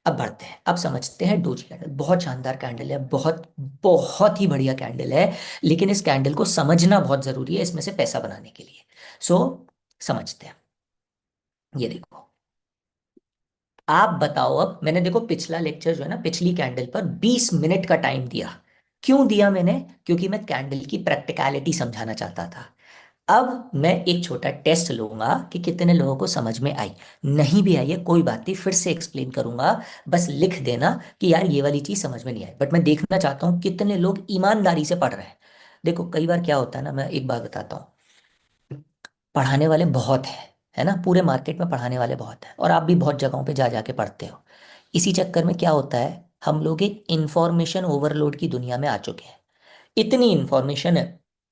Speaker 2: अब बढ़ते हैं, अब समझते हैं डोजी कैंडल। बहुत शानदार कैंडल है, बहुत बहुत ही बढ़िया कैंडल है, लेकिन इस कैंडल को समझना बहुत जरूरी है इसमें से पैसा बनाने के लिए। सो समझते हैं। ये देखो, आप बताओ। अब मैंने देखो पिछला लेक्चर जो है ना, पिछली कैंडल पर 20 मिनट का टाइम दिया। क्यों दिया मैंने? क्योंकि मैं कैंडल की प्रैक्टिकलिटी समझाना चाहता था। अब मैं एक छोटा टेस्ट लूंगा कि कितने लोगों को समझ में आई। नहीं भी आई है कोई बात नहीं, फिर से एक्सप्लेन करूंगा। बस लिख देना कि यार ये वाली चीज समझ में नहीं आई, बट मैं देखना चाहता हूँ कितने लोग ईमानदारी से पढ़ रहे हैं। देखो कई बार क्या होता है ना, मैं एक बात बताता हूँ। पढ़ाने वाले बहुत हैं, है ना, पूरे मार्केट में पढ़ाने वाले बहुत हैं, और आप भी बहुत जगहों पे जा जाके पढ़ते हो। इसी चक्कर में क्या होता है, हम लोग एक इंफॉर्मेशन ओवरलोड की दुनिया में आ चुके हैं। इतनी इंफॉर्मेशन है,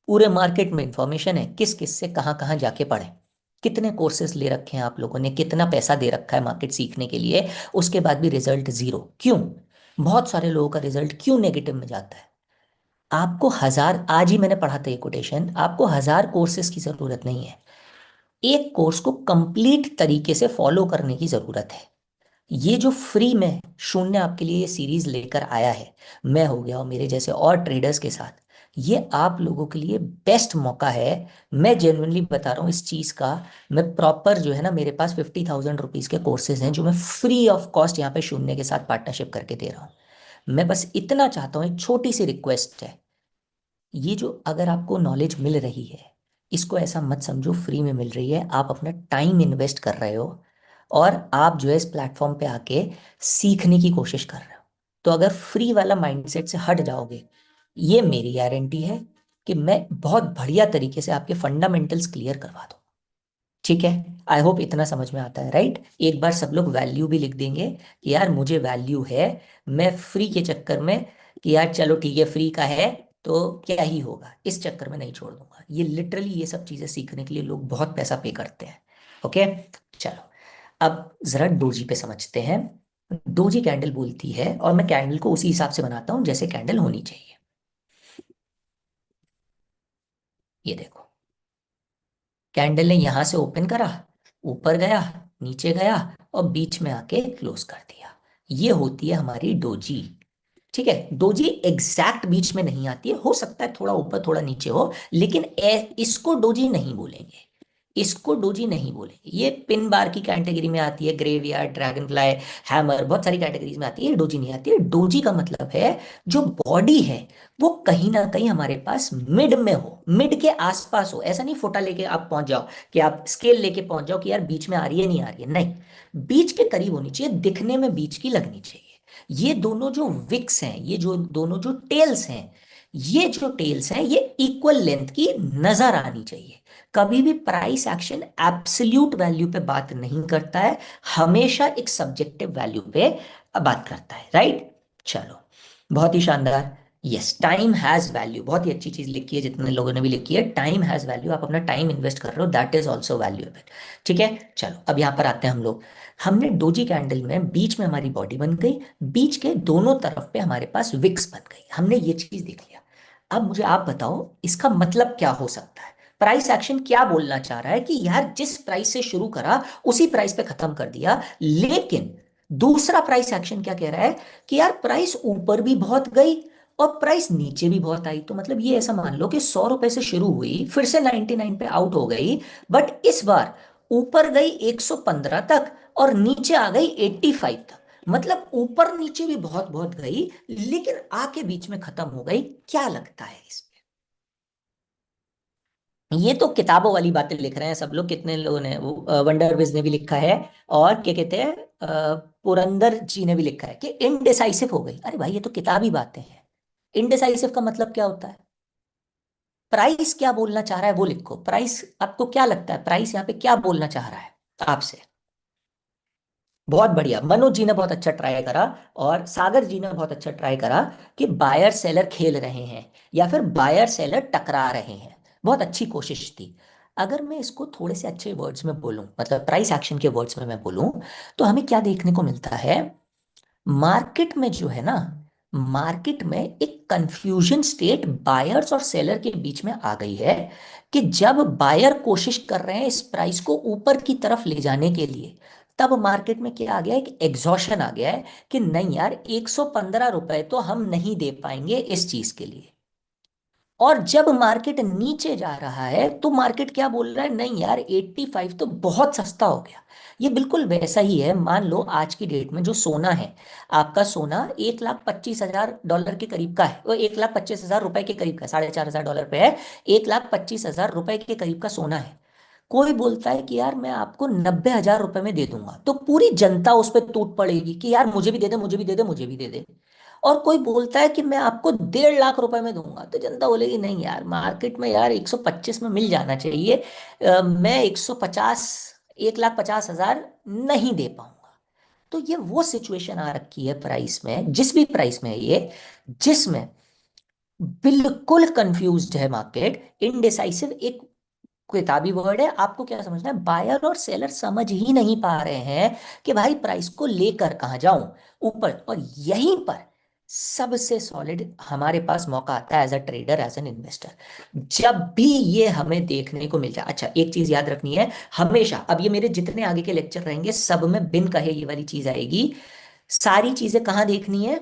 Speaker 2: पूरे मार्केट में इंफॉर्मेशन है, किस किस से कहाँ कहाँ जाके पढ़ें। कितने कोर्सेज ले रखे हैं आप लोगों ने, कितना पैसा दे रखा है मार्केट सीखने के लिए, उसके बाद भी रिजल्ट जीरो क्यों? बहुत सारे लोगों का रिजल्ट क्यों नेगेटिव में जाता है? आपको हजार, आज ही मैंने पढ़ा था ये कोटेशन, आपको हजार कोर्सेज की जरूरत नहीं है। एक कोर्स को कंप्लीट तरीके से फॉलो करने की जरूरत है। ये जो फ्री में शून्य आपके लिए ये सीरीज लेकर आया है, मैं हो गया और मेरे जैसे और ट्रेडर्स के साथ, ये आप लोगों के लिए बेस्ट मौका है। मैं जेन्युइनली बता रहा हूँ इस चीज का। मैं प्रॉपर जो है ना, मेरे पास 50,000 रुपीज के कोर्सेज हैं जो मैं फ्री ऑफ कॉस्ट यहाँ पे शून्य के साथ पार्टनरशिप करके दे रहा हूँ। मैं बस इतना चाहता हूँ, एक छोटी सी रिक्वेस्ट है। ये जो अगर आपको नॉलेज मिल रही है, इसको ऐसा मत समझो फ्री में मिल रही है, आप अपना टाइम इन्वेस्ट कर रहे हो, और आप जो है इस प्लेटफॉर्म पे आके सीखने की कोशिश कर रहे हो। तो अगर फ्री वाला माइंडसेट से हट जाओगे, ये मेरी गारंटी है कि मैं बहुत बढ़िया तरीके से आपके फंडामेंटल्स क्लियर करवा दूँ। ठीक है? आई होप इतना समझ में आता है, राइट? एक बार सब लोग वैल्यू भी लिख देंगे कि यार मुझे वैल्यू है। मैं फ्री के चक्कर में कि यार चलो ठीक है फ्री का है तो क्या ही होगा, इस चक्कर में नहीं छोड़ दूंगा। ये लिटरली ये सब चीजें सीखने के लिए लोग बहुत पैसा पे करते हैं। ओके, चलो अब जरा डोजी पे समझते हैं। डोजी कैंडल बोलती है, और मैं कैंडल को उसी हिसाब से बनाता हूँ जैसे कैंडल होनी चाहिए। ये देखो, कैंडल ने यहां से ओपन करा, ऊपर गया, नीचे गया, और बीच में आके क्लोज कर दिया। ये होती है हमारी डोजी। ठीक है, डोजी एग्जैक्ट बीच में नहीं आती है, हो सकता है थोड़ा ऊपर थोड़ा नीचे हो, लेकिन इसको डोजी नहीं बोलेंगे। इसको डोजी नहीं बोलेंगे। ये पिन बार की कैटेगरी में आती है, ग्रेवयार्ड, ड्रैगन फ्लाई, हैमर, बहुत सारी कैटेगरीज में आती है, डोजी नहीं आती है। डोजी का मतलब है जो बॉडी है वो कहीं ना कहीं हमारे पास मिड में हो, मिड के आसपास हो। ऐसा नहीं फोटा लेके आप पहुंच जाओ, कि आप स्केल लेके पहुंच जाओ कि यार बीच में आ रही है नहीं आ रही है, नहीं। बीच के करीब होनी चाहिए, दिखने में बीच की लगनी चाहिए। ये दोनों जो विक्स हैं, ये जो दोनों जो टेल्स हैं, ये जो टेल्स हैं ये इक्वल लेंथ की नजर आनी चाहिए। कभी भी प्राइस एक्शन एब्सोल्यूट वैल्यू पे बात नहीं करता है, हमेशा एक सब्जेक्टिव वैल्यू पे बात करता है, राइट? चलो, बहुत ही शानदार। यस, टाइम हैज वैल्यू, बहुत ही अच्छी चीज लिखी है जितने लोगों ने भी लिखी है। टाइम हैज वैल्यू, आप अपना टाइम इन्वेस्ट कर रहे हो, दैट इज ऑल्सो वैल्यूएबल। ठीक है, चलो अब यहां पर आते हैं हम लोग। हमने डोजी कैंडल में बीच में हमारी बॉडी बन गई, बीच के दोनों तरफ पे हमारे पास विक्स बन गई, हमने ये चीज देख लिया। अब मुझे आप बताओ इसका मतलब क्या हो सकता है? प्राइस एक्शन क्या बोलना चाह रहा है कि यार जिस प्राइस से शुरू करा उसी प्राइस पे खत्म कर दिया। लेकिन दूसरा प्राइस एक्शन क्या कह रहा है कि यार प्राइस ऊपर भी बहुत गई और प्राइस नीचे भी बहुत आई। तो मतलब ये ऐसा मान लो कि 100 रुपए से शुरू हुई, फिर से 99 पे आउट हो गई, बट इस बार ऊपर गई 115 तक और नीचे आ गई 85 तक। मतलब ऊपर नीचे भी बहुत बहुत गई, लेकिन आके बीच में खत्म हो गई। क्या लगता है इस ये तो किताबों वाली बातें लिख रहे हैं सब लोग, कितने लोगों ने, वो वंडर विज ने भी लिखा है, और क्या कहते हैं, पुरंदर जी ने भी लिखा है कि इनडिसाइसिव हो गई। अरे भाई ये तो किताबी बातें हैं। इनडिसाइसिव का मतलब क्या होता है? प्राइस क्या बोलना चाह रहा है वो लिखो। प्राइस, आपको क्या लगता है प्राइस यहाँ पे क्या बोलना चाह रहा है आपसे? बहुत बढ़िया, मनोज जी ने बहुत अच्छा ट्राई करा, और सागर जी ने बहुत अच्छा ट्राई करा कि बायर सेलर खेल रहे हैं या फिर बायर सेलर टकरा रहे हैं। बहुत अच्छी कोशिश थी। अगर मैं इसको थोड़े से अच्छे वर्ड्स में बोलूं, मतलब प्राइस एक्शन के वर्ड्स में मैं बोलूं, तो हमें क्या देखने को मिलता है? मार्केट में जो है ना, मार्केट में एक कंफ्यूजन स्टेट बायर्स और सेलर के बीच में आ गई है, कि जब बायर कोशिश कर रहे हैं इस प्राइस को ऊपर की तरफ ले जाने के लिए, तब मार्केट में क्या आ गया है, एक एग्जॉशन आ गया है कि नहीं यार 115 रुपए तो हम नहीं दे पाएंगे इस चीज के लिए। और जब मार्केट नीचे जा रहा है तो मार्केट क्या बोल रहा है, नहीं यार 85 तो बहुत सस्ता हो गया। ये बिल्कुल वैसा ही है। मान लो आज की डेट में जो सोना है, आपका सोना 1,25,000 डॉलर के करीब का है, वो 1,25,000 रुपए के करीब का, $4,500 पे है। 1,25,000 रुपए के करीब का सोना है। कोई बोलता है कि यार मैं आपको 90,000 रुपए में दे दूंगा, तो पूरी जनता उस पर टूट पड़ेगी कि यार मुझे भी दे दे, मुझे भी दे दे, मुझे भी दे दे। और कोई बोलता है कि मैं आपको 1,50,000 रुपए में दूंगा, तो जनता बोलेगी नहीं यार, मार्केट में यार 125 में मिल जाना चाहिए, मैं 150, 1,50,000 नहीं दे पाऊंगा। तो ये वो सिचुएशन आ रखी है प्राइस में, जिस भी प्राइस में है ये, जिसमें बिल्कुल कंफ्यूज्ड है मार्केट, इनडिसाइसिव एक किताबी वर्ड है। आपको क्या समझना है, बायर और सेलर समझ ही नहीं पा रहे हैं कि भाई प्राइस को लेकर कहां जाऊं, ऊपर। और यहीं पर सबसे सॉलिड हमारे पास मौका आता है as a trader, as an investor. जब भी ये हमें देखने को मिल जाए, अच्छा एक चीज याद रखनी है हमेशा, अब ये मेरे जितने आगे के लेक्चर रहेंगे सब में बिन कहे ये वाली चीज आएगी। सारी चीजें कहाँ देखनी है,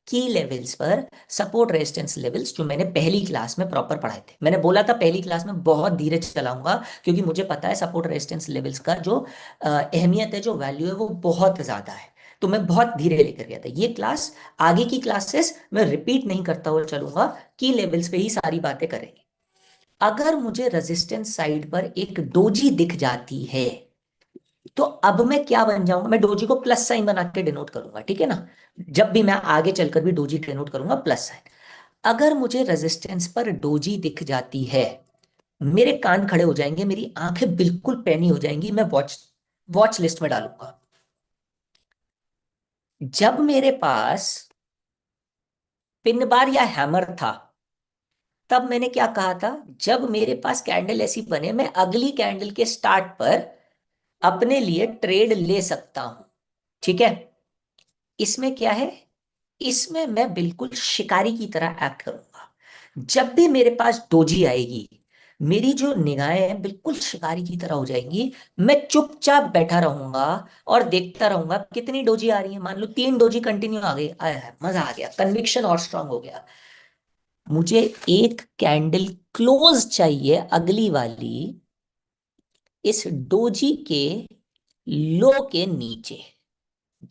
Speaker 2: की लेवल्स पर, सपोर्ट रेजिस्टेंस लेवल्स, जो मैंने पहली क्लास में प्रॉपर पढ़ाए थे। मैंने बोला था पहली क्लास में बहुत धीरे चलाऊंगा, क्योंकि मुझे पता है सपोर्ट रेजिस्टेंस लेवल्स का जो अहमियत है, जो वैल्यू है, वो बहुत ज्यादा है। तो मैं बहुत धीरे लेकर गया था ये क्लास। आगे की क्लासेस मैं रिपीट नहीं करता हुआ चलूंगा, की लेवल्स पे ही सारी बातें करेंगे। अगर मुझे रेजिस्टेंस साइड पर एक डोजी दिख जाती है, तो अब मैं क्या बन जाऊंगा, मैं डोजी को प्लस साइन बना के डिनोट करूंगा, ठीक है ना। जब भी मैं आगे चलकर भी डोजी डिनोट करूंगा प्लस साइन। अगर मुझे रेजिस्टेंस पर डोजी दिख जाती है, मेरे कान खड़े हो जाएंगे, मेरी आंखें बिल्कुल पैनी हो जाएंगी, मैं वॉच वॉच लिस्ट में डालूंगा। जब मेरे पास पिन बार या हैमर था, तब मैंने क्या कहा था, जब मेरे पास कैंडल ऐसी बने, मैं अगली कैंडल के स्टार्ट पर अपने लिए ट्रेड ले सकता हूं, ठीक है। इसमें क्या है, इसमें मैं बिल्कुल शिकारी की तरह एक्ट करूंगा। जब भी मेरे पास डोजी आएगी, मेरी जो निगाहें हैं बिल्कुल शिकारी की तरह हो जाएंगी। मैं चुपचाप बैठा रहूंगा और देखता रहूंगा कितनी डोजी आ रही है। मान लो 3 डोजी कंटिन्यू आ गई, आया है, मजा आ गया, कन्विक्शन और स्ट्रांग हो गया। मुझे एक कैंडल क्लोज चाहिए अगली वाली, इस डोजी के लो के नीचे।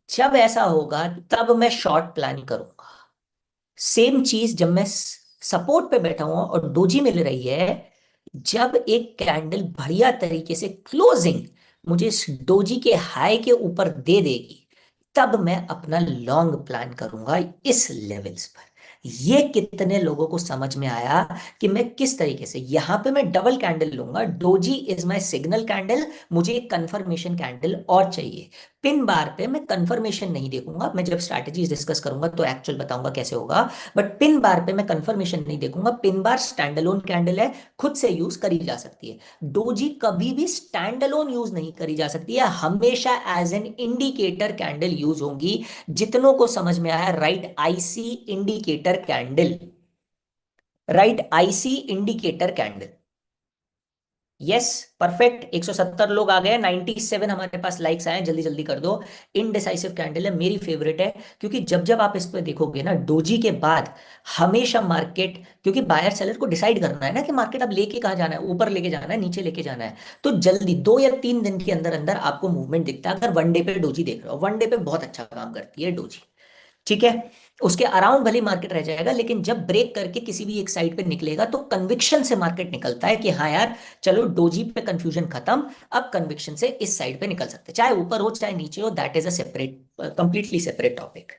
Speaker 2: जब ऐसा होगा तब मैं शॉर्ट प्लान करूंगा। सेम चीज जब मैं सपोर्ट पे बैठा हुआ और डोजी मिल रही है, जब एक कैंडल बढ़िया तरीके से क्लोजिंग मुझे इस डोजी के हाई के ऊपर दे देगी, तब मैं अपना लॉन्ग प्लान करूंगा इस लेवल्स पर। ये कितने लोगों को समझ में आया कि मैं किस तरीके से, यहां पे मैं डबल कैंडल लूंगा, doji is my signal candle, मुझे एक कंफर्मेशन कैंडल और चाहिए। पिन बार पे मैं कंफर्मेशन नहीं देखूंगा, मैं जब स्ट्रैटेजीज डिस्कस करूंगा तो एक्चुअल बताऊंगा कैसे होगा। बट पिन बार पे मैं कंफर्मेशन नहीं देखूंगा। Pin bar stand alone candle है, खुद से यूज करी जा सकती है। डोजी कभी भी स्टैंड अलोन यूज नहीं करी जा सकती है, हमेशा as an indicator candle use होंगी। जितनों को समझ में आया, right I see indicator candle, right I see indicator candle. Yes, perfect. 170 लोग आ गए, 97 हमारे पास लाइक्स आए, जल्दी जल्दी कर दो। इनडिसाइसिव कैंडल है, मेरी फेवरेट है, क्योंकि जब जब आप इस पे देखोगे ना डोजी के बाद, हमेशा मार्केट, क्योंकि बायर सेलर को डिसाइड करना है ना कि मार्केट अब लेके कहाँ जाना है, ऊपर लेके जाना है, नीचे लेके जाना है। तो जल्दी 2 या 3 दिन के अंदर अंदर आपको मूवमेंट दिखता है। अगर वन डे पे डोजी देख रहे हो, वन डे पे बहुत अच्छा काम करती है डोजी, ठीक है। उसके अराउंड भले मार्केट रह जाएगा, लेकिन जब ब्रेक करके किसी भी एक साइड पे निकलेगा तो कन्विक्शन से मार्केट निकलता है कि हाँ यार चलो डोजी पे कंफ्यूजन खत्म, अब कन्विक्शन से इस साइड पे निकल सकते हैं, चाहे ऊपर हो चाहे नीचे हो, that is a separate, completely separate topic.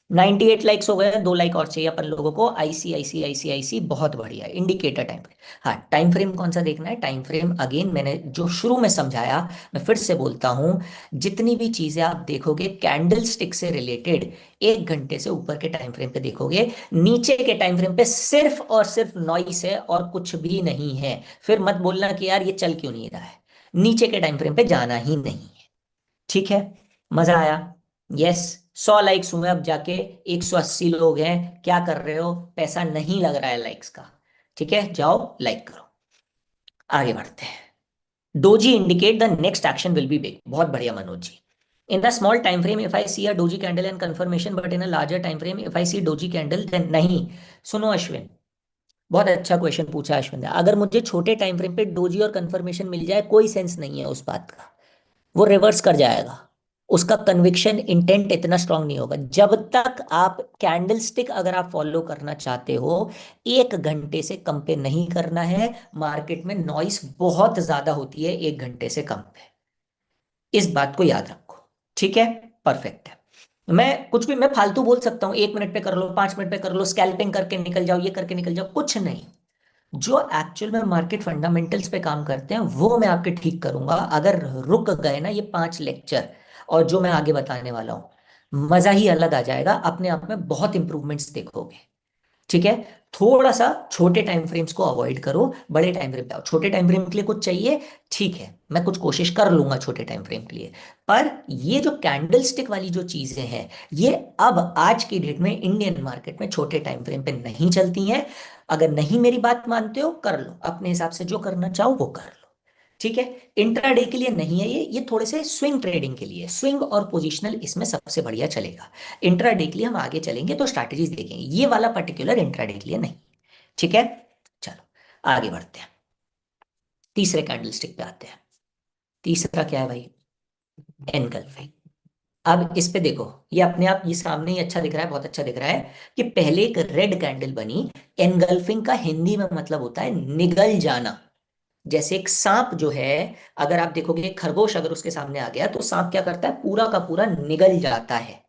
Speaker 2: 98 likes हो गए, 2 लाइक और चाहिए अपन लोगों को। आईसी बहुत बढ़िया इंडिकेटर टाइम फ्रेम। हाँ, टाइम फ्रेम कौन सा देखना है, टाइम फ्रेम अगेन मैंने जो शुरू में समझाया, मैं फिर से बोलता हूं। जितनी भी चीजें आप देखोगे कैंडल स्टिक से रिलेटेड, 1 घंटे से ऊपर के टाइम फ्रेम पे देखोगे, नीचे के टाइम फ्रेम पे सिर्फ और सिर्फ नॉइस है और कुछ भी नहीं है। फिर मत बोलना कि यार ये चल क्यों नहीं रहा है, नीचे के टाइम फ्रेम पे जाना ही नहीं है, ठीक है। मजा आया। यस, 100 लाइक्स हुए, अब जाके 180 लोग हैं, क्या कर रहे हो, पैसा नहीं लग रहा है लाइक्स का, ठीक है, जाओ लाइक करो। आगे बढ़ते हैं। Doji indicate the next action will be big, बहुत बढ़िया Manoj ji. In the small time frame if I see a doji candle and confirmation, but in a larger time frame if I see doji candle then नहीं। सुनो अश्विन, बहुत अच्छा question पूछा अश्विन ने। अगर मुझे छोटे टाइम फ्रेम पे डोजी और कंफर्मेशन मिल जाए, कोई सेंस नहीं है उस बात का, वो रिवर्स कर जाएगा। उसका कन्विक्शन इंटेंट इतना स्ट्रांग नहीं होगा। जब तक आप कैंडल स्टिक अगर आप फॉलो करना चाहते हो, 1 घंटे से कम पे नहीं करना है। मार्केट में नॉइस बहुत ज्यादा होती है 1 घंटे से कम पे, इस बात को याद रखो। ठीक है, परफेक्ट है। मैं कुछ भी मैं फालतू बोल सकता हूँ, 1 मिनट पे कर लो, 5 मिनट पे कर लो, स्कैल्पिंग करके निकल जाओ, ये करके निकल जाओ, कुछ नहीं। जो एक्चुअल में मार्केट फंडामेंटल्स पे काम करते हैं वो मैं आपके ठीक करूंगा। अगर रुक गए ना ये 5 लेक्चर और जो मैं आगे बताने वाला हूं, मजा ही अलग आ जाएगा। अपने आप में बहुत इंप्रूवमेंट्स देखोगे। ठीक है, थोड़ा सा छोटे टाइम फ्रेम्स को अवॉइड करो, बड़े टाइम फ्रेम पे आओ। छोटे टाइम फ्रेम के लिए कुछ चाहिए, ठीक है, मैं कुछ कोशिश कर लूंगा छोटे टाइम फ्रेम के लिए। पर ये जो कैंडल स्टिक वाली जो चीजें हैं, ये अब आज की डेट में इंडियन मार्केट में छोटे टाइम फ्रेम पे नहीं चलती हैं। अगर नहीं मेरी बात मानते हो, कर लो अपने हिसाब से, जो करना चाहो वो कर लो। ठीक है, इंट्राडे के लिए नहीं है ये थोड़े से स्विंग ट्रेडिंग के लिए। स्विंग और पोजिशनल इसमें सबसे बढ़िया चलेगा। इंट्राडे के लिए हम आगे चलेंगे तो स्ट्रैटेजीज देखेंगे, ये वाला पर्टिकुलर इंट्राडे के लिए नहीं। ठीक है, चलो आगे बढ़ते हैं। तीसरे कैंडलस्टिक पे आते हैं। तीसरा क्या है भाई? एनगल्फिंग। अब इस पे देखो, ये अपने आप ये सामने ही अच्छा दिख रहा है, बहुत अच्छा दिख रहा है कि पहले एक रेड कैंडल बनी। एनगल्फिंग का हिंदी में मतलब होता है निगल जाना। जैसे एक सांप जो है, अगर आप देखोगे एक खरगोश अगर उसके सामने आ गया तो सांप क्या करता है, पूरा का पूरा निगल जाता है।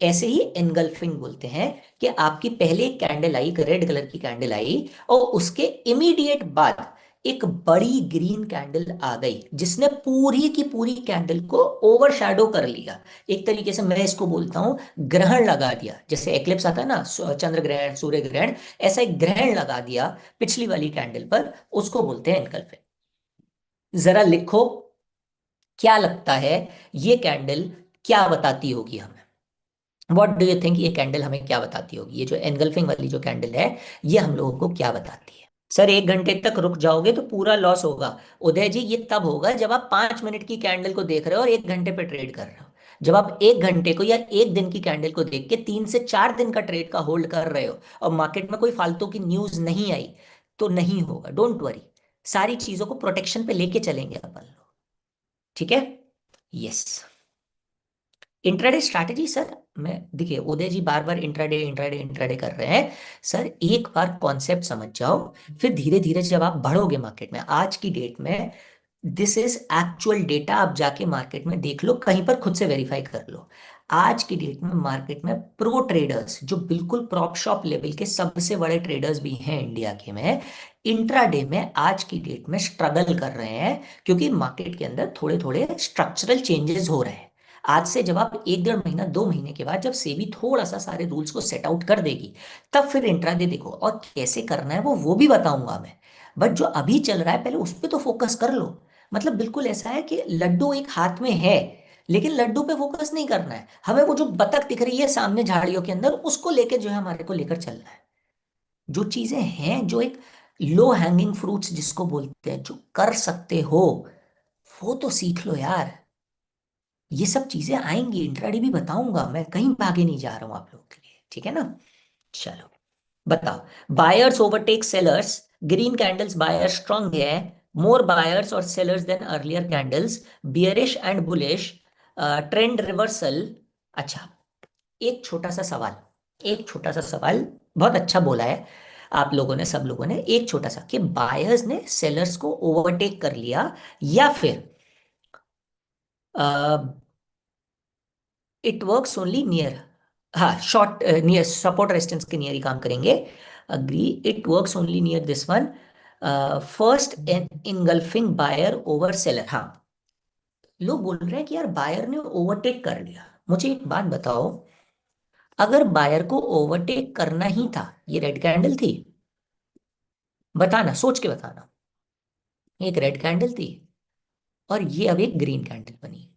Speaker 2: ऐसे ही एनगल्फिंग बोलते हैं कि आपकी पहले एक कैंडल आई, एक रेड कलर की कैंडल आई, और उसके इमीडिएट बाद एक बड़ी ग्रीन कैंडल आ गई जिसने पूरी की पूरी कैंडल को ओवरशैडो कर लिया। एक तरीके से मैं इसको बोलता हूं ग्रहण लगा दिया। जैसे एक्लिप्स आता है ना, चंद्र ग्रहण, सूर्य ग्रहण, ऐसा एक ग्रहण लगा दिया पिछली वाली कैंडल पर, उसको बोलते हैं एनगल्फिंग। जरा लिखो, क्या लगता है ये कैंडल क्या बताती होगी हमें? व्हाट डू यू थिंक, ये कैंडल हमें क्या बताती होगी? ये जो एनगल्फिंग वाली जो कैंडल है, ये हम लोगों को क्या बताती है? सर 1 घंटे तक रुक जाओगे तो पूरा लॉस होगा। उदय जी, ये तब होगा जब आप 5 मिनट की कैंडल को देख रहे हो और 1 घंटे पे ट्रेड कर रहे हो। जब आप 1 घंटे को या 1 दिन की कैंडल को देख के 3 से 4 दिन का ट्रेड का होल्ड कर रहे हो और मार्केट में कोई फालतू की न्यूज नहीं आई, तो नहीं होगा। डोंट वरी, सारी चीजों को प्रोटेक्शन पे लेके चलेंगे अपन लोग। ठीक है, यस। इंट्राडे स्ट्रैटेजी सर, मैं देखिए उदय जी बार बार इंट्राडे इंट्राडे इंट्राडे कर रहे हैं। सर एक बार कॉन्सेप्ट समझ जाओ, फिर धीरे धीरे जब आप बढ़ोगे मार्केट में, आज की डेट में दिस इज एक्चुअल डेटा, आप जाके मार्केट में देख लो, कहीं पर खुद से वेरीफाई कर लो। आज की डेट में मार्केट में प्रो ट्रेडर्स, जो बिल्कुल प्रॉप शॉप लेवल के सबसे बड़े ट्रेडर्स भी हैं इंडिया के में, इंट्राडे में आज की डेट में स्ट्रगल कर रहे हैं, क्योंकि मार्केट के अंदर थोड़े थोड़े स्ट्रक्चरल चेंजेस हो रहे हैं। आज से जब आप 1 1.5 महीना 2 महीने के बाद जब सेबी थोड़ा सा सारे रूल्स को सेट आउट कर देगी, तब फिर इंट्राडे देखो। और कैसे करना है वो भी बताऊंगा मैं। बट जो अभी चल रहा है पहले उस पर तो फोकस कर लो। मतलब बिल्कुल ऐसा है कि लड्डू एक हाथ में है, लेकिन लड्डू पे फोकस नहीं करना है हमें। वो जो बतख दिख रही है सामने झाड़ियों के अंदर, उसको लेकर जो है हमारे को लेकर चलना है। जो चीजें हैं, जो एक लो हैंगिंग फ्रूट्स जिसको बोलते हैं, जो कर सकते हो, वो तो सीख लो यार। ये सब चीजें आएंगी, इंट्राडे भी बताऊंगा मैं, कहीं भागे नहीं जा रहा हूं आप लोगों के लिए। ठीक है ना? चलो बताओ। Buyers overtake sellers, green candles buyer strong है, मोर बायर्स और sellers than earlier candles, bearish and bullish, trend reversal. अच्छा, एक छोटा सा सवाल, एक छोटा सा सवाल, बहुत अच्छा बोला है आप लोगों ने, सब लोगों ने। एक छोटा सा कि बायर्स ने सेलर्स को ओवरटेक कर लिया, या फिर इट वर्क्स ओनली नियर, हाँ शॉर्ट नियर सपोर्ट रेजिस्टेंस के नियर ही काम करेंगे। Agree, it works only near this one. First engulfing buyer over seller. हाँ, लोग बोल रहे हैं कि यार बायर ने ओवरटेक कर लिया। मुझे एक बात बताओ, अगर बायर को ओवरटेक करना ही था, ये रेड कैंडल थी, बताना, सोच के बताना। एक रेड कैंडल थी और ये अब एक ग्रीन कैंडल बनी।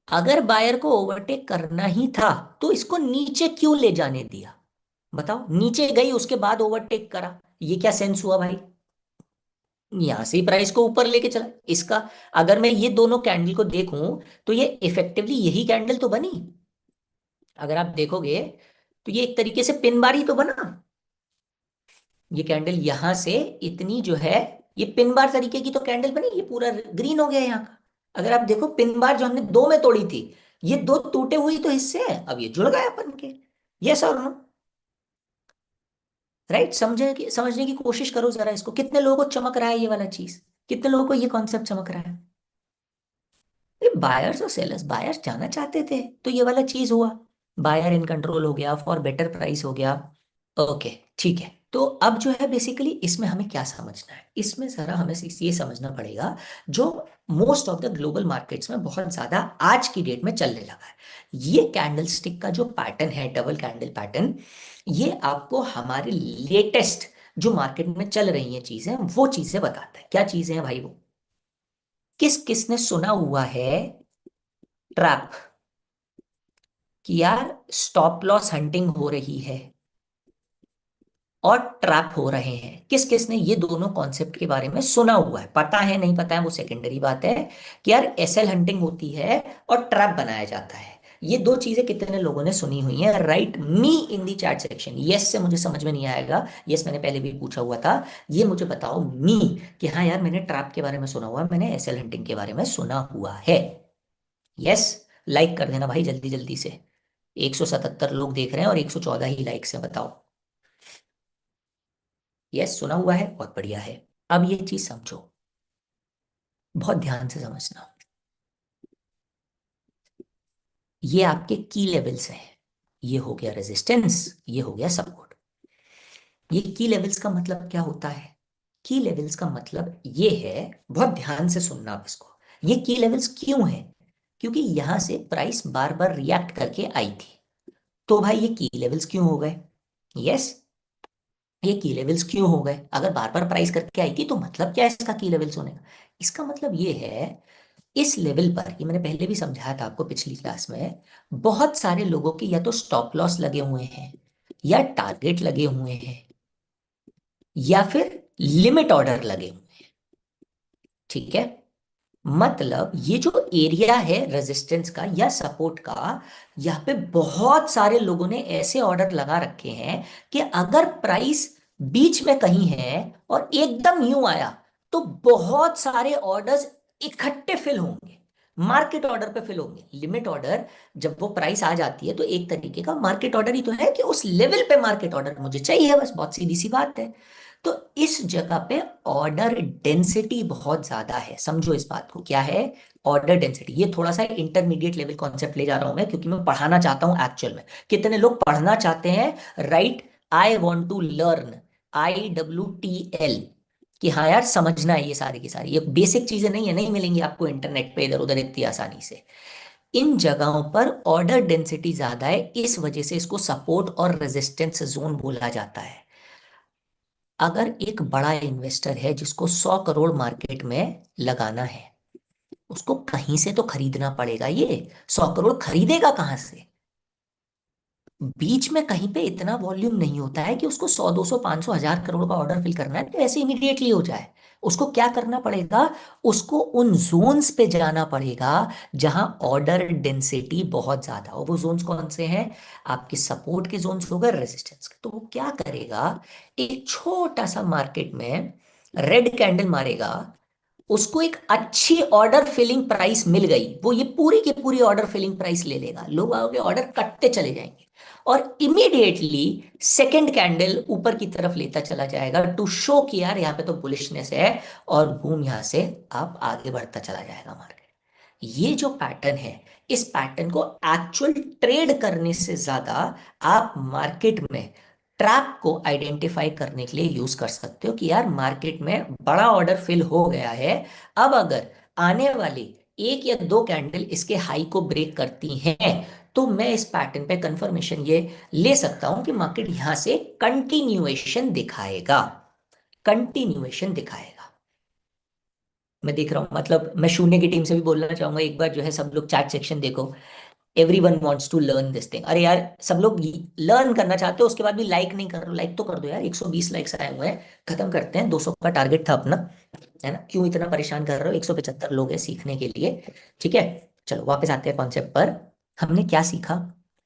Speaker 2: अगर बायर को ओवरटेक करना ही था तो इसको नीचे क्यों ले जाने दिया? बताओ, नीचे गई उसके बाद ओवरटेक करा, ये क्या सेंस हुआ भाई? यहां से ही प्राइस को ऊपर लेके चला इसका। अगर मैं ये दोनों कैंडल को देखूं तो ये इफेक्टिवली यही कैंडल तो बनी। अगर आप देखोगे तो ये एक तरीके से पिन बार ही तो बना। ये कैंडल यहां से इतनी जो है, ये पिन बार तरीके की तो कैंडल बनी, ये पूरा ग्रीन हो गया यहाँ का। अगर आप देखो पिन बार जो हमने दो में तोड़ी थी, ये दो टूटे हुए तो हिस्से हैं, अब ये जुड़ गए अपन के। यस और नो? राइट? समझने की कोशिश करो जरा इसको, कितने लोगों को चमक रहा है ये वाला चीज? कितने लोगों को ये कॉन्सेप्ट चमक रहा है? बायर्स और सेलर्स, बायर्स जाना चाहते थे तो ये वाला चीज हुआ, बायर इन कंट्रोल हो गया, फॉर बेटर प्राइस हो गया। ओके, ठीक है। तो अब जो है बेसिकली इसमें हमें क्या समझना है, इसमें जरा हमें ये समझना पड़ेगा, जो most of the global markets में बहुत ज्यादा आज की डेट में चलने लगा है, ये कैंडल स्टिक का जो पैटर्न है, डबल कैंडल पैटर्न, ये आपको हमारे लेटेस्ट जो मार्केट में चल रही हैं चीजें, वो चीजें बताता है। क्या चीजें हैं भाई वो? किस किसने सुना हुआ है ट्रैप, कि यार स्टॉप लॉस हंटिंग हो रही है और ट्रैप हो रहे हैं? किस किस ने ये दोनों कॉन्सेप्ट के बारे में सुना हुआ है? पता है नहीं पता है वो सेकेंडरी बात है, कि यार एसएल हंटिंग होती है और ट्रैप बनाया जाता है। ये दो चीजें कितने लोगों ने सुनी हुई है? Right me in the chat section. Yes से मुझे समझ में नहीं आएगा, यस मैंने पहले भी पूछा हुआ था। ये मुझे बताओ मी, कि हाँ यार मैंने ट्रैप के बारे में सुना हुआ है, मैंने एसएल हंटिंग के बारे में सुना हुआ है। यस, लाइक कर देना भाई जल्दी जल्दी से। 177 लोग देख रहे हैं और 114 ही लाइक्स है, बताओ। यस, सुना हुआ है, बहुत बढ़िया है। अब ये चीज समझो, बहुत ध्यान से समझना। ये आपके की लेवल्स हैं, ये हो गया रेजिस्टेंस, ये हो गया सपोर्ट। ये की लेवल्स का मतलब क्या होता है? की लेवल्स का मतलब ये है, बहुत ध्यान से सुनना आप इसको। ये की लेवल्स क्यों है? क्योंकि यहां से प्राइस बार बार रिएक्ट करके आई थी। तो भाई ये की लेवल्स क्यों हो गए? यस, ये की लेवल्स क्यों हो गए? अगर बार बार प्राइस करके आई थी तो मतलब क्या है इसका की लेवल्स होने का? इसका मतलब ये है, इस लेवल पर, ये मैंने पहले भी समझाया था आपको पिछली क्लास में, बहुत सारे लोगों के या तो स्टॉप लॉस लगे हुए हैं, या टारगेट लगे हुए हैं, या फिर लिमिट ऑर्डर लगे हुए हैं। ठीक है? मतलब ये जो एरिया है रेजिस्टेंस का या सपोर्ट का, यहाँ पे बहुत सारे लोगों ने ऐसे ऑर्डर लगा रखे हैं कि अगर प्राइस बीच में कहीं है और एकदम यूं आया, तो बहुत सारे ऑर्डर्स इकट्ठे फिल होंगे, मार्केट ऑर्डर पे फिल होंगे। लिमिट ऑर्डर, जब वो प्राइस आ जाती है तो एक तरीके का मार्केट ऑर्डर ही तो है, कि उस लेवल पे मार्केट ऑर्डर मुझे चाहिए, बस बहुत सीधी सी बात है। तो इस जगह पे ऑर्डर डेंसिटी बहुत ज्यादा है, समझो इस बात को। क्या है? Order density. ये थोड़ा सा इंटरमीडिएट लेवल कॉन्सेप्ट ले जा रहा हूं मैं, क्योंकि मैं पढ़ाना चाहता हूं एक्चुअल में। कितने लोग पढ़ना चाहते हैं? Right, I want to learn, IWTL, कि हाँ यार समझना है ये सारी की सारी, ये बेसिक चीजें नहीं है, नहीं मिलेंगी आपको इंटरनेट पे इधर उधर इतनी आसानी से। इन जगहों पर ऑर्डर डेंसिटी ज्यादा है, इस वजह से इसको सपोर्ट और रेजिस्टेंस जोन बोला जाता है। अगर एक बड़ा इन्वेस्टर है जिसको 100 करोड़ मार्केट में लगाना है, उसको कहीं से तो खरीदना पड़ेगा। ये 100 करोड़ खरीदेगा कहां से? बीच में कहीं पे इतना वॉल्यूम नहीं होता है कि उसको 100 200 500 1000 करोड़ का ऑर्डर फिल करना है तो ऐसे इमीडिएटली हो जाए। उसको क्या करना पड़ेगा? उसको उन जोन्स पे जाना पड़ेगा जहां ऑर्डर डेंसिटी बहुत ज्यादा हो। वो जोन्स कौन से हैं? आपके सपोर्ट के जोन्स हो गए, रेजिस्टेंस के। तो वो क्या करेगा, एक छोटा सा मार्केट में रेड कैंडल मारेगा, उसको एक अच्छी ऑर्डर फिलिंग प्राइस मिल गई, वो ये पूरी की पूरी ऑर्डर फिलिंग प्राइस ले लेगा, लोग आगे ऑर्डर कटते चले जाएंगे, और इमीडिएटली सेकंड कैंडल ऊपर की तरफ लेता चला जाएगा, टू शो कि यार यहाँ पे तो बुलिशनेस है, और बूम, यहाँ से आप आगे बढ़ता चला जाएगा मार्केट। ये जो पैटर्न है, इस पैटर्न को एक्चुअल ट्रेड करने से ज्यादा आप मार्केट में ट्रैप को आइडेंटिफाई करने के लिए यूज कर सकते हो, कि यार मार्केट में बड़ा ऑर्डर फिल हो गया है, अब अगर आने वाली एक या दो कैंडल इसके हाई को ब्रेक करती हैं, तो मैं इस पैटर्न पे कंफर्मेशन ये ले सकता हूं कि मार्केट यहां से कंटिन्यूएशन दिखाएगा, कंटिन्यूएशन दिखाएगा। मैं देख रहा हूँ, मतलब मैं शून्य की टीम से भी बोलना चाहूंगा, एक बार जो है सब लोग चैट सेक्शन देखो। Everyone wants to learn this thing. अरे यार सब लोग लर्न करना चाहते हो, उसके बाद भी लाइक नहीं कर रहे हो, लाइक तो कर दो यार। 120 लाइक्स आए हुए हैं, खत्म करते हैं, 200 का टारगेट था अपना, है ना? क्यों इतना परेशान कर रहे हो? 175 लोग हैं सीखने के लिए। ठीक है, चलो वापस आते हैं कॉन्सेप्ट पर। हमने क्या सीखा?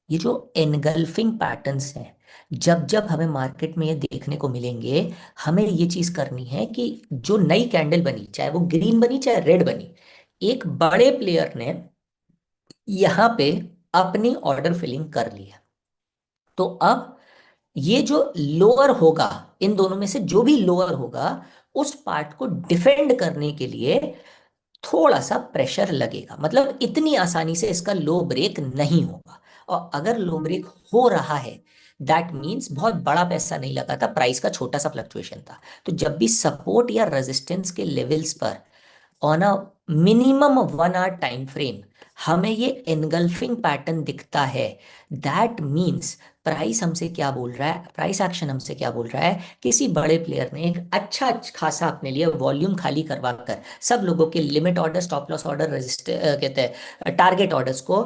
Speaker 2: ये जो एनगल्फिंग पैटर्न्स हैं, जब जब हमें मार्केट में ये देखने को मिलेंगे, हमें ये चीज करनी है कि जो नई कैंडल बनी, चाहे वो ग्रीन बनी चाहे रेड बनी, एक बड़े प्लेयर ने यहाँ पे अपनी ऑर्डर फिलिंग कर लिया। तो अब ये जो लोअर होगा, इन दोनों में से जो भी लोअर होगा, उस पार्ट को डिफेंड करने के लिए थोड़ा सा प्रेशर लगेगा। मतलब इतनी आसानी से इसका लो ब्रेक नहीं होगा। और अगर लो ब्रेक हो रहा है, दैट मीन्स बहुत बड़ा पैसा नहीं लगा था, प्राइस का छोटा सा फ्लक्चुएशन था। तो जब भी सपोर्ट या रेजिस्टेंस के लेवल्स पर on a minimum 1 hour time frame हमें ये एनगल्फिंग पैटर्न दिखता है, दैट मीन्स प्राइस हमसे क्या बोल रहा है, प्राइस एक्शन हमसे क्या बोल रहा है, किसी बड़े प्लेयर ने एक अच्छा खासा अपने लिए वॉल्यूम खाली करवा कर सब लोगों के limit order, stop loss order, resist कहते हैं टारगेट ऑर्डर्स को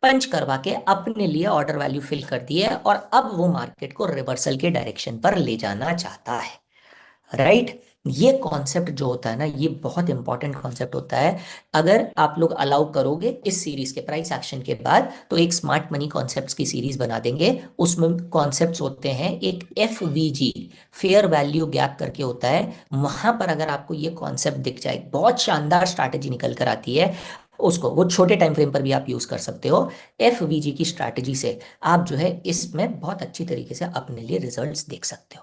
Speaker 2: पंच करवा के अपने लिए ऑर्डर वैल्यू फिल कर दी है, और अब वो मार्केट को रिवर्सल के डायरेक्शन पर ले जाना चाहता है। राइट। ये कॉन्सेप्ट जो होता है ना, ये बहुत इंपॉर्टेंट कॉन्सेप्ट होता है। अगर आप लोग अलाउ करोगे इस सीरीज के प्राइस एक्शन के बाद, तो एक स्मार्ट मनी कॉन्सेप्ट्स की सीरीज बना देंगे। उसमें कॉन्सेप्ट्स होते हैं, एक FVG, फेयर वैल्यू गैप करके होता है। वहां पर अगर आपको ये कॉन्सेप्ट दिख जाए, बहुत शानदार स्ट्रैटेजी निकल कर आती है। उसको वो छोटे टाइम फ्रेम पर भी आप यूज कर सकते हो। FVG की स्ट्रैटेजी से आप जो है इसमें बहुत अच्छी तरीके से अपने लिए रिजल्ट्स देख सकते हो।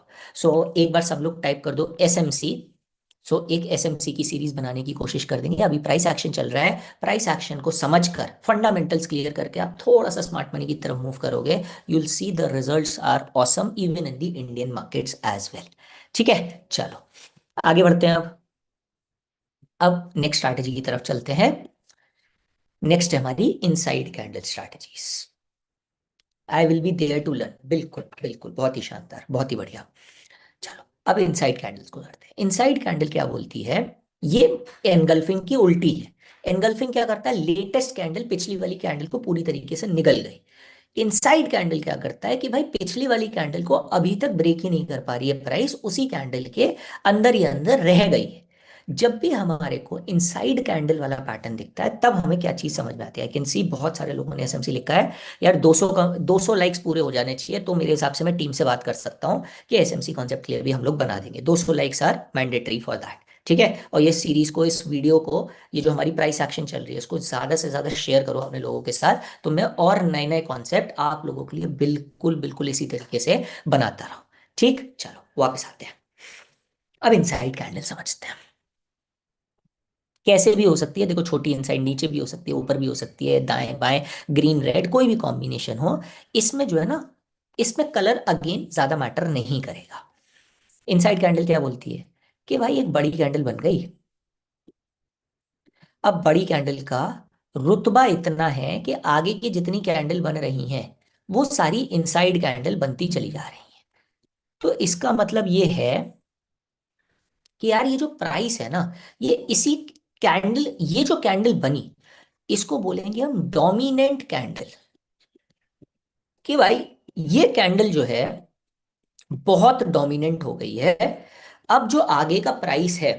Speaker 2: एक बार सब लोग टाइप कर दो SMC। एक SMC की सीरीज बनाने की कोशिश कर देंगे। अभी प्राइस एक्शन चल रहा है, प्राइस एक्शन को समझकर फंडामेंटल्स क्लियर करके आप थोड़ा सा स्मार्ट मनी की तरफ मूव करोगे, you will see the results are awesome even in the Indian markets as well. ठीक है, चलो आगे बढ़ते हैं। अब नेक्स्ट स्ट्रैटेजी की तरफ चलते हैं। नेक्स्ट है हमारी inside candle strategies. I will be there to learn. बिल्कुल बिल्कुल, बहुत ही शानदार, बहुत ही बढ़िया। चलो अब इनसाइड कैंडल्स को करते हैं। इनसाइड कैंडल क्या बोलती है, ये एनगल्फिंग की उल्टी है। एनगल्फिंग क्या करता है, लेटेस्ट कैंडल पिछली वाली कैंडल को पूरी तरीके से निगल गई। इनसाइड कैंडल क्या करता है कि भाई पिछली वाली कैंडल को अभी तक ब्रेक ही नहीं कर पा रही है, प्राइस उसी कैंडल के अंदर ही अंदर रह गई है। जब भी हमारे को इनसाइड कैंडल वाला पैटर्न दिखता है, तब हमें क्या चीज समझ में आती है। आई कैन सी बहुत सारे लोगों ने SMC लिखा है, यार 200 का 200 लाइक्स पूरे हो जाने चाहिए, तो मेरे हिसाब से मैं टीम से बात कर सकता हूँ कि SMC कॉन्सेप्ट क्लियर भी हम लोग बना देंगे। 200 likes are mandatory for that. ठीक है, और ये सीरीज को, इस वीडियो को, ये जो हमारी प्राइस एक्शन चल रही है, इसको ज्यादा से ज्यादा शेयर करो अपने लोगों के साथ, तो मैं और नए नए कॉन्सेप्ट आप लोगों के लिए बिल्कुल बिल्कुल इसी तरीके से बनाता रहूं। ठीक, चलो वापस आते हैं। अब इनसाइड कैंडल समझते हैं, कैसे भी हो सकती है। देखो, छोटी इनसाइड नीचे भी हो सकती है, ऊपर भी हो सकती है, दाएं बाएं, ग्रीन रेड, कोई भी कॉम्बिनेशन हो। इसमें जो है ना, इसमें कलर अगेन ज्यादा मैटर नहीं करेगा। इनसाइड कैंडल क्या बोलती है कि भाई एक बड़ी कैंडल बन गई। अब बड़ी कैंडल का रुतबा इतना है कि आगे की जितनी कैंडल बन रही हैं, वो सारी इनसाइड कैंडल बनती चली जा रही हैं। तो इसका मतलब ये है कि यार ये जो प्राइस है ना, ये इसी कैंडल, ये जो कैंडल बनी, इसको बोलेंगे हम डोमिनेंट कैंडल। कि भाई ये कैंडल जो है बहुत डोमिनेंट हो गई है। अब जो आगे का प्राइस है,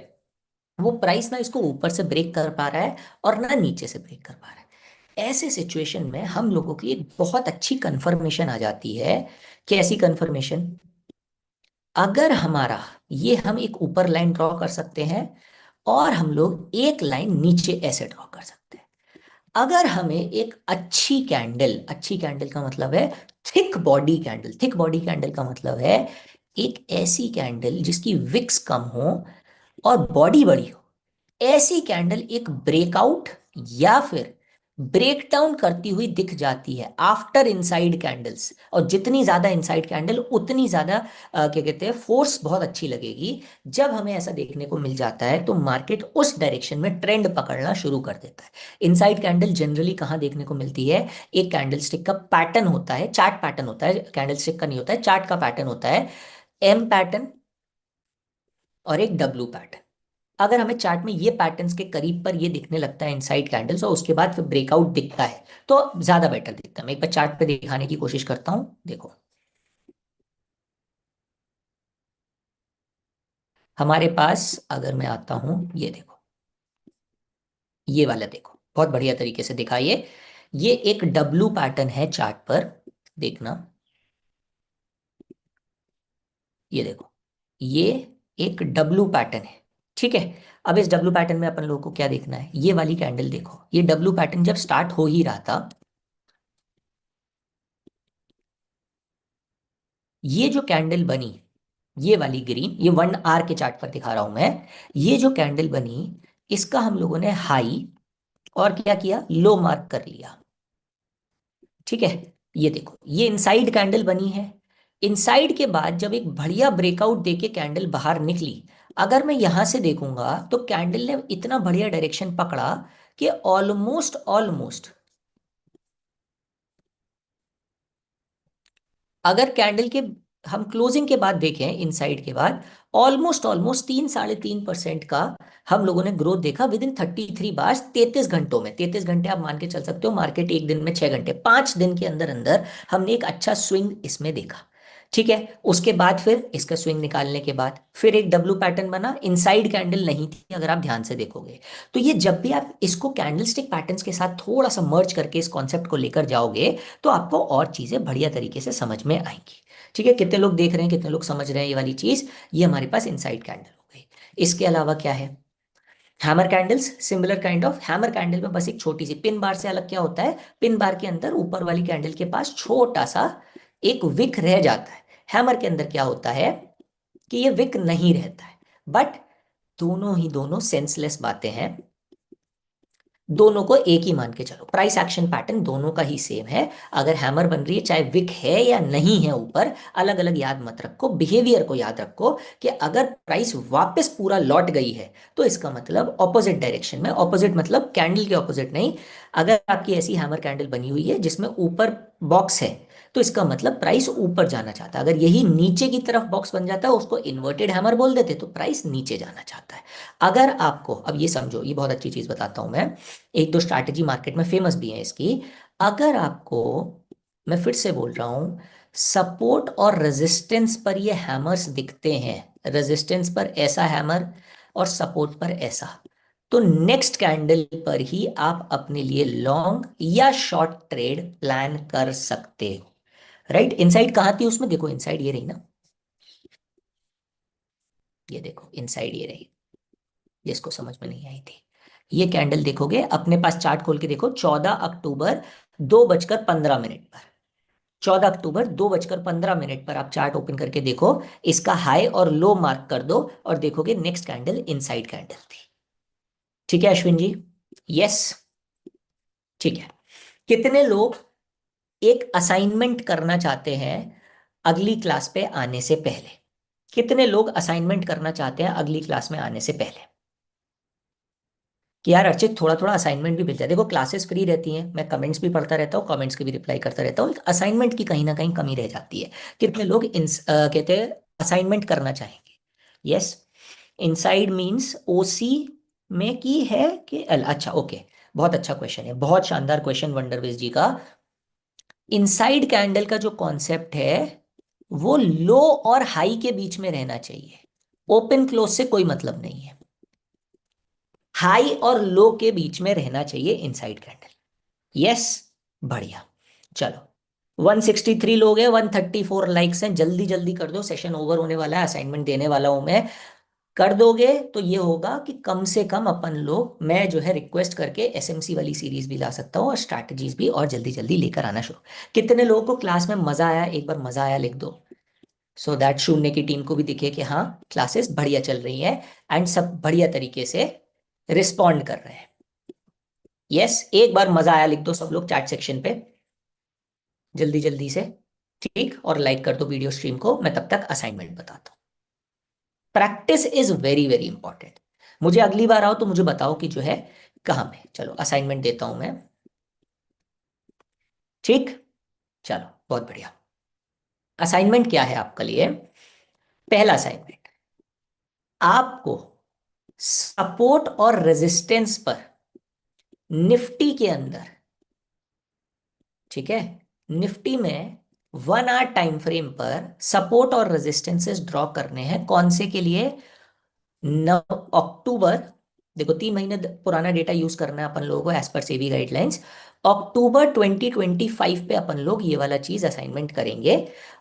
Speaker 2: वो प्राइस ना इसको ऊपर से ब्रेक कर पा रहा है और ना नीचे से ब्रेक कर पा रहा है। ऐसे सिचुएशन में हम लोगों की एक बहुत अच्छी कंफर्मेशन आ जाती है। कैसी कंफर्मेशन, अगर हमारा ये, हम एक ऊपर लाइन ड्रॉ कर सकते हैं और हम लोग एक लाइन नीचे ऐसे ड्रॉ कर सकते हैं। अगर हमें एक अच्छी कैंडल, अच्छी कैंडल का मतलब है thick body candle, thick body candle का मतलब है एक ऐसी कैंडल जिसकी विक्स कम हो और बॉडी बड़ी हो, ऐसी कैंडल एक ब्रेकआउट या फिर ब्रेकडाउन करती हुई दिख जाती है आफ्टर इनसाइड कैंडल्स। और जितनी ज्यादा इनसाइड कैंडल, उतनी ज्यादा क्या कहते हैं, फोर्स बहुत अच्छी लगेगी। जब हमें ऐसा देखने को मिल जाता है, तो मार्केट उस डायरेक्शन में ट्रेंड पकड़ना शुरू कर देता है। इनसाइड कैंडल जनरली कहाँ देखने को मिलती है, एक कैंडल स्टिक का पैटर्न होता है, चार्ट पैटर्न होता है, कैंडल स्टिक का नहीं होता है, चार्ट का पैटर्न होता है। M पैटर्न और एक W पैटर्न। अगर हमें चार्ट में ये पैटर्न्स के करीब पर ये दिखने लगता है इनसाइड कैंडल्स, और उसके बाद फिर ब्रेकआउट दिखता है, तो ज्यादा बेटर दिखता है। मैं एक बार चार्ट पे दिखाने की कोशिश करता हूं, देखो। हमारे पास अगर मैं आता हूं, ये देखो, ये वाला देखो, बहुत बढ़िया तरीके से दिखा ये एक W पैटर्न है चार्ट पर, देखना। ये देखो, ये एक डब्लू पैटर्न है, ठीक है। अब इस डब्लू पैटर्न में अपन लोगों को क्या देखना है, ये वाली कैंडल देखो, ये डब्लू पैटर्न जब स्टार्ट हो ही रहा था, ये जो कैंडल बनी, ये वाली ग्रीन, ये 1 आवर के चार्ट पर दिखा रहा हूं मैं, ये जो कैंडल बनी, इसका हम लोगों ने हाई और क्या किया, लो मार्क कर लिया, ठीक है। ये देखो, ये इनसाइड कैंडल बनी है। इनसाइड के बाद जब एक बढ़िया ब्रेकआउट देके कैंडल बाहर निकली, अगर मैं यहां से देखूंगा तो कैंडल ने इतना बढ़िया डायरेक्शन पकड़ा कि ऑलमोस्ट ऑलमोस्ट, अगर कैंडल के हम क्लोजिंग के बाद देखें, इनसाइड के बाद ऑलमोस्ट ऑलमोस्ट 3 साढ़े 3% का हम लोगों ने ग्रोथ देखा विद इन 33 बार्स, 33 घंटों में। 33 घंटे आप मान के चल सकते हो, मार्केट एक दिन में 6 घंटे, 5 दिन के अंदर अंदर हमने एक अच्छा स्विंग इसमें देखा, ठीक है। उसके बाद फिर इसका स्विंग निकालने के बाद फिर एक डब्लू पैटर्न बना, इनसाइड कैंडल नहीं थी अगर आप ध्यान से देखोगे। तो ये जब भी आप इसको कैंडलस्टिक पैटर्न्स के साथ थोड़ा सा मर्ज करके इस कॉन्सेप्ट को लेकर जाओगे, तो आपको और चीजें बढ़िया तरीके से समझ में आएंगी, ठीक है। कितने लोग देख रहे हैं, कितने लोग समझ रहे हैं ये वाली चीज, ये हमारे पास इनसाइड कैंडल हो गई। इसके अलावा क्या है, hammer candles, similar kind of. Hammer candle में बस एक छोटी सी पिन बार से अलग क्या होता है, पिन बार के अंदर ऊपर वाली कैंडल के पास छोटा सा एक विक रह जाता है। हैमर के अंदर क्या होता है कि ये विक नहीं रहता है, बट दोनों ही दोनों सेंसलेस बातें हैं। दोनों को एक ही मान के चलो, प्राइस एक्शन पैटर्न दोनों का ही सेम है। अगर हैमर बन रही है, चाहे विक है या नहीं है ऊपर, अलग अलग याद मत रखो, बिहेवियर को याद रखो कि अगर प्राइस वापस पूरा लौट गई है तो इसका मतलब ऑपोजिट डायरेक्शन में, ऑपोजिट मतलब कैंडल के ऑपोजिट नहीं, अगर आपकी ऐसी हैमर कैंडल बनी हुई है जिसमें ऊपर बॉक्स है, तो इसका मतलब प्राइस ऊपर जाना चाहता है। अगर यही नीचे की तरफ बॉक्स बन जाता है, उसको इन्वर्टेड हैमर बोल देते, तो प्राइस नीचे जाना चाहता है। अगर आपको, अब ये समझो, ये बहुत अच्छी चीज बताता हूं मैं, एक दो स्ट्रैटेजी मार्केट में फेमस भी है इसकी। अगर आपको, मैं फिर से बोल रहा हूं, सपोर्ट और रेजिस्टेंस पर ये हैमर्स दिखते हैं, रेजिस्टेंस पर ऐसा हैमर और सपोर्ट पर ऐसा, तो नेक्स्ट कैंडल पर ही आप अपने लिए लॉन्ग या शॉर्ट ट्रेड प्लान कर सकते हो, राइट। इनसाइड कहाँ थी उसमें, देखो इनसाइड ये रही ना, ये देखो इनसाइड ये रही, जिसको समझ में नहीं आई थी। ये कैंडल देखोगे, अपने पास चार्ट खोल के देखो, 14 अक्टूबर 2:15 पर, 14 अक्टूबर 2:15 पर आप चार्ट ओपन करके देखो, इसका हाई और लो मार्क कर दो और देखोगे नेक्स्ट कैंडल इनसाइड कैंडल थी, ठीक है अश्विन जी। यस, ठीक है। कितने लोग एक असाइनमेंट करना चाहते हैं अगली क्लास पे आने से पहले, कितने लोग असाइनमेंट करना चाहते हैं अगली क्लास में आने से पहले, कि यार अर्चित थोड़ा थोड़ा असाइनमेंट भी मिल जाए। देखो क्लासेस फ्री रहती हैं, मैं कमेंट्स भी पढ़ता रहता हूँ, कमेंट्स की भी रिप्लाई करता रहता हूँ, एक असाइनमेंट की कहीं ना कहीं कमी रह जाती है। कितने लोग कहते हैं असाइनमेंट करना चाहेंगे। यस, इनसाइड मींस ओसी में की है कि एल, अच्छा ओके, बहुत अच्छा क्वेश्चन है, बहुत शानदार क्वेश्चन वंडरवेज जी का। इनसाइड कैंडल का जो कॉन्सेप्ट है वो लो और हाई के बीच में रहना चाहिए, ओपन क्लोज से कोई मतलब नहीं है, हाई और लो के बीच में रहना चाहिए इनसाइड कैंडल। यस, बढ़िया। चलो 163 लोग हैं, 134 लाइक्स हैं, जल्दी जल्दी कर दो, सेशन ओवर होने वाला है, असाइनमेंट देने वाला हूं मैं। कर दोगे तो ये होगा कि कम से कम अपन लोग, मैं जो है रिक्वेस्ट करके एसएमसी वाली सीरीज भी ला सकता हूँ और स्ट्रैटेजीज भी, और जल्दी जल्दी लेकर आना शुरू। कितने लोगों को क्लास में मजा आया, एक बार मजा आया लिख दो, सो दैट शून्य की टीम को भी दिखे कि हाँ क्लासेस बढ़िया चल रही हैं एंड सब बढ़िया तरीके से रिस्पॉन्ड कर रहे हैं। यस, एक बार मजा आया लिख दो सब लोग चैट सेक्शन पे, जल्दी जल्दी से, ठीक। और लाइक कर दो वीडियो स्ट्रीम को, मैं तब तक असाइनमेंट बताता हूँ। Practice is very very important. मुझे अगली बार आओ तो मुझे बताओ कि जो है कहाँ पे, चलो असाइनमेंट देता हूं मैं, ठीक। चलो बहुत बढ़िया। असाइनमेंट क्या है आपके लिए, पहला असाइनमेंट, आपको सपोर्ट और रेजिस्टेंस पर निफ्टी के अंदर, ठीक है, निफ्टी में 1 आवर टाइम फ्रेम पर सपोर्ट और रेजिस्टेंसेस ड्रॉ करने हैं, कौन से के लिए, 9 अक्टूबर देखो 3 महीने पुराना डेटा यूज करना है अपन लोगों को एज पर सेबी गाइडलाइंस। अक्टूबर 2025 पे अपन लोग ये वाला चीज असाइनमेंट करेंगे।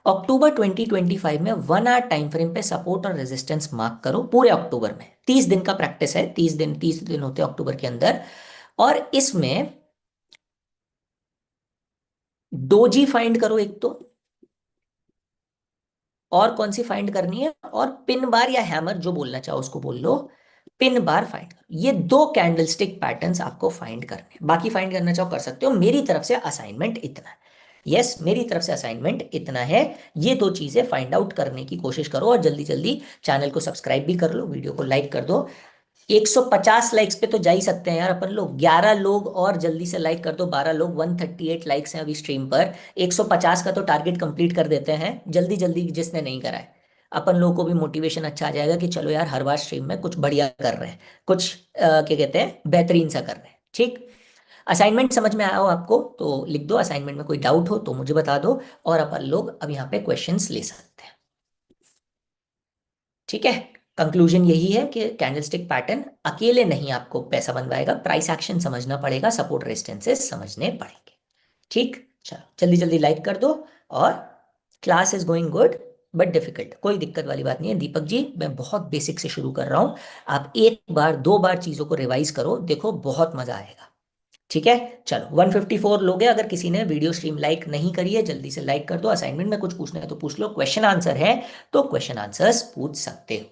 Speaker 2: अक्टूबर 2025 में 1 आवर टाइम फ्रेम पे सपोर्ट और रेजिस्टेंस मार्क करो पूरे अक्टूबर में। 30 दिन का प्रैक्टिस है, 30 दिन होते हैं अक्टूबर के अंदर। और इसमें डोजी फाइंड करो एक तो, और कौन सी फाइंड करनी है, और पिन बार या हैमर जो बोलना चाहो उसको बोल लो। पिन बार फाइंड करो, ये दो कैंडलस्टिक पैटर्न्स आपको फाइंड करने हैं। बाकी फाइंड करना चाहो कर सकते हो। मेरी तरफ से असाइनमेंट इतना है। यस, मेरी तरफ से असाइनमेंट इतना है। ये दो चीजें फाइंड आउट करने की कोशिश करो, और जल्दी जल्दी चैनल को सब्सक्राइब भी कर लो, वीडियो को लाइक कर दो। 150 लाइक्स पे तो जा ही सकते हैं यार अपन लोग। 11 लोग और जल्दी से लाइक कर दो, 12 लोग, 138 लाइक्स हैं अभी स्ट्रीम पर। 150 का तो टारगेट कंप्लीट कर देते हैं जल्दी जल्दी, जिसने नहीं करा है। अपन लोगों को भी मोटिवेशन अच्छा आ जाएगा कि चलो यार हर बार स्ट्रीम में कुछ बढ़िया कर रहे हैं, कुछ क्या कहते हैं, बेहतरीन सा कर रहे हैं। ठीक। असाइनमेंट समझ में आया हो आपको तो लिख दो, असाइनमेंट में कोई डाउट हो तो मुझे बता दो, और अपन लोग अब यहाँ पे क्वेश्चंस ले सकते हैं। ठीक है। कंक्लूजन यही है कि कैंडलस्टिक पैटर्न अकेले नहीं आपको पैसा बनवाएगा, प्राइस एक्शन समझना पड़ेगा, सपोर्ट रेजिस्टेंसेस समझने पड़ेंगे। ठीक। चलो जल्दी जल्दी लाइक कर दो। और class is going good but difficult, कोई दिक्कत वाली बात नहीं है दीपक जी, मैं बहुत बेसिक से शुरू कर रहा हूं। आप एक बार दो बार चीजों को रिवाइज करो, देखो बहुत मजा आएगा। ठीक है। चलो 154 लोग हैं, अगर किसी ने वीडियो स्ट्रीम लाइक नहीं करी है जल्दी से लाइक कर दो। असाइनमेंट में कुछ पूछना है तो पूछ लो, क्वेश्चन आंसर है तो क्वेश्चन आंसर्स पूछ सकते हो।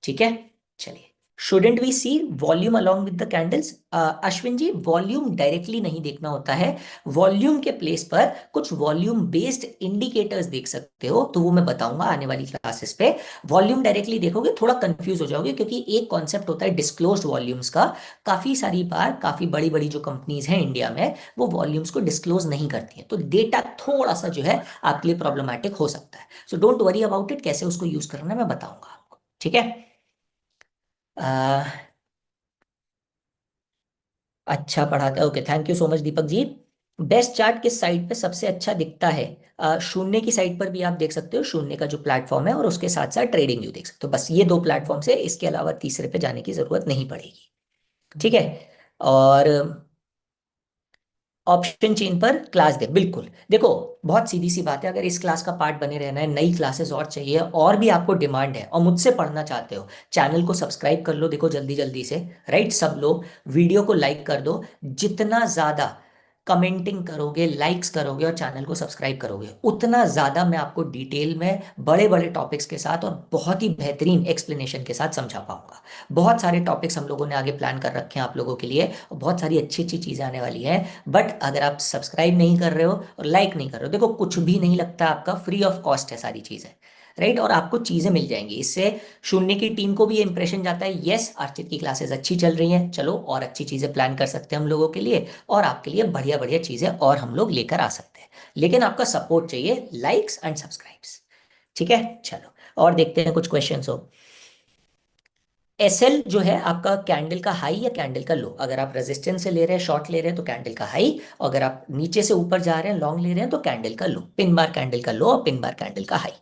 Speaker 2: ठीक है। चलिए, shouldn't we see volume along with the candles? Ashwin ji, volume directly नहीं देखना होता है। वॉल्यूम के प्लेस पर कुछ वॉल्यूम बेस्ड इंडिकेटर्स देख सकते हो, तो वो मैं बताऊंगा आने वाली क्लासेस पे। वॉल्यूम डायरेक्टली देखोगे थोड़ा कंफ्यूज हो जाओगे, क्योंकि एक कॉन्सेप्ट होता है डिस्क्लोज्ड वॉल्यूम्स का। काफी सारी बार काफी बड़ी बड़ी जो कंपनीज हैं इंडिया में, वो वॉल्यूम्स को डिस्क्लोज नहीं करती हैं, तो डेटा थोड़ा सा जो है आपके लिए प्रॉब्लमैटिक हो सकता है। So don't worry about it, कैसे उसको यूज करना है मैं बताऊंगा आपको। ठीक है। अह, अच्छा पढ़ाता है, okay, thank you so much Deepak ji. Best chart किस साइट पे सबसे अच्छा दिखता है? शून्य की साइट पर भी आप देख सकते हो, शून्य का जो प्लेटफॉर्म है, और उसके साथ साथ ट्रेडिंग व्यू देख सकते हो। बस ये दो प्लेटफॉर्म से, इसके अलावा तीसरे पे जाने की जरूरत नहीं पड़ेगी। ठीक है। और ऑप्शन चेन पर क्लास दे, बिल्कुल देखो, बहुत सीधी सी बात है, अगर इस क्लास का पार्ट बने रहना है, नई क्लासेस और चाहिए, और भी आपको डिमांड है और मुझसे पढ़ना चाहते हो, चैनल को सब्सक्राइब कर लो, देखो जल्दी जल्दी से। राइट, सब लोग वीडियो को लाइक कर दो। जितना ज्यादा कमेंटिंग करोगे, लाइक्स करोगे और चैनल को सब्सक्राइब करोगे, उतना ज्यादा मैं आपको डिटेल में बड़े बड़े टॉपिक्स के साथ और बहुत ही बेहतरीन एक्सप्लेनेशन के साथ समझा पाऊंगा। बहुत सारे टॉपिक्स हम लोगों ने आगे प्लान कर रखे हैं आप लोगों के लिए, और बहुत सारी अच्छी अच्छी चीजें आने वाली है। बट अगर आप सब्सक्राइब नहीं कर रहे हो और लाइक नहीं कर रहे हो, देखो कुछ भी नहीं लगता आपका, फ्री ऑफ कॉस्ट है सारी चीजें। राइट, और आपको चीजें मिल जाएंगी इससे। शून्य की टीम को भी ये इंप्रेशन जाता है, यस अर्चित की क्लासेस अच्छी चल रही हैं, चलो और अच्छी चीजें प्लान कर सकते हैं हम लोगों के लिए, और आपके लिए बढ़िया बढ़िया चीजें और हम लोग लेकर आ सकते हैं। लेकिन आपका सपोर्ट चाहिए, लाइक्स एंड सब्सक्राइब्स। ठीक है। चलो और देखते हैं कुछ क्वेश्चंस हो। एसएल जो है आपका कैंडल का हाई या कैंडल का लो? अगर आप रेजिस्टेंस से ले रहे हैं, शॉर्ट ले रहे हैं, तो कैंडल का हाई। और अगर आप नीचे से ऊपर जा रहे हैं, लॉन्ग ले रहे हैं, तो कैंडल का लो। पिन बार कैंडल का लो और पिन बार कैंडल का हाई।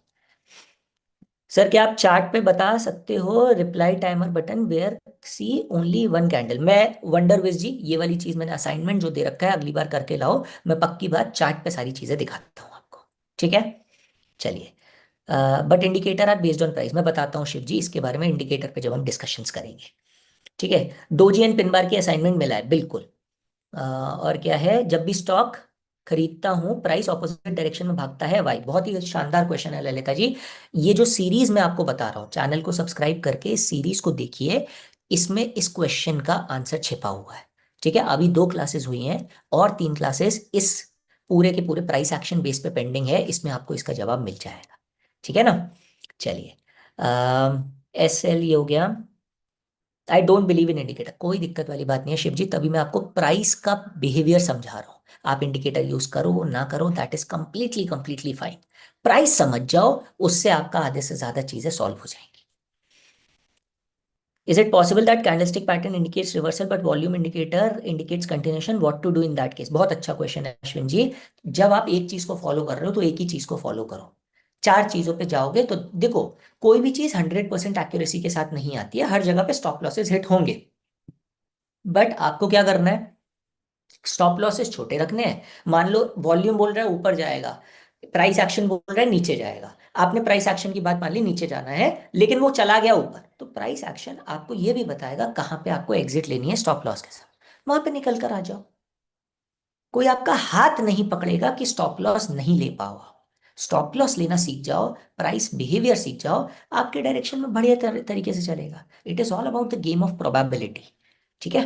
Speaker 2: सर क्या आप चार्ट पे बता सकते हो reply timer button where see only one candle? मैं वंडर विज जी, ये वाली चीज मैंने असाइनमेंट जो दे रखा है, अगली बार करके लाओ, मैं पक्की बात चार्ट पे सारी चीजें दिखाता हूँ आपको। ठीक है। चलिए, but indicator are based on price, मैं बताता हूँ शिव जी इसके बारे में इंडिकेटर पे जब हम डिस्कशंस करेंगे। ठीक है। डोजी एंड पिन बार की असाइनमेंट मिला है बिल्कुल। और क्या है, जब भी स्टॉक खरीदता हूं प्राइस ऑपोजिट डायरेक्शन में भागता है वाई? बहुत ही शानदार क्वेश्चन है ललिता जी। ये जो सीरीज मैं आपको बता रहा हूँ, चैनल को सब्सक्राइब करके इस सीरीज को देखिए, इसमें इस क्वेश्चन का आंसर छिपा हुआ है। ठीक है, अभी 2 क्लासेस हुई हैं, और 3 क्लासेस इस पूरे के पूरे प्राइस एक्शन बेस पे पेंडिंग है, इसमें आपको इसका जवाब मिल जाएगा। ठीक है ना। चलिए, एस एल ये हो गया। I don't believe in indicator, कोई दिक्कत वाली बात नहीं है शिव जी, तभी मैं आपको प्राइस का बिहेवियर समझा रहा हूँ। आप इंडिकेटर यूज करो ना करो, that is completely completely fine. Price समझ जाओ, उससे आपका आधे से ज्यादा चीजें सॉल्व हो जाएंगी। Is it possible that candlestick pattern indicates reversal but volume indicator indicates continuation? What to do in that case? बहुत अच्छा क्वेश्चन है अश्विन जी। जब आप एक चीज को फॉलो कर रहे हो तो एक ही चीज को फॉलो करो। 4 चीजों पे जाओगे तो देखो, कोई भी चीज 100% एक्यूरेसी के साथ नहीं आती है, हर जगह पे स्टॉप लॉसेस हिट होंगे। बट आपको क्या करना है, स्टॉप लॉसेस छोटे रखने हैं। मान लो वॉल्यूम बोल रहा है ऊपर जाएगा, प्राइस एक्शन बोल रहा है नीचे जाएगा। आपने प्राइस एक्शन की बात मान ली, नीचे जाना है, लेकिन वो चला गया ऊपर, तो प्राइस एक्शन आपको ये भी बताएगा कहाँ पे आपको एग्जिट लेनी है स्टॉप लॉस के साथ, वहां पे निकल कर आ जाओ। कोई आपका हाथ नहीं पकड़ेगा कि स्टॉप लॉस नहीं ले पाओ आप। स्टॉप लॉस लेना सीख जाओ, प्राइस बिहेवियर सीख जाओ, आपके डायरेक्शन में बढ़िया तरीके से चलेगा। It is all about the game of probability. ठीक है।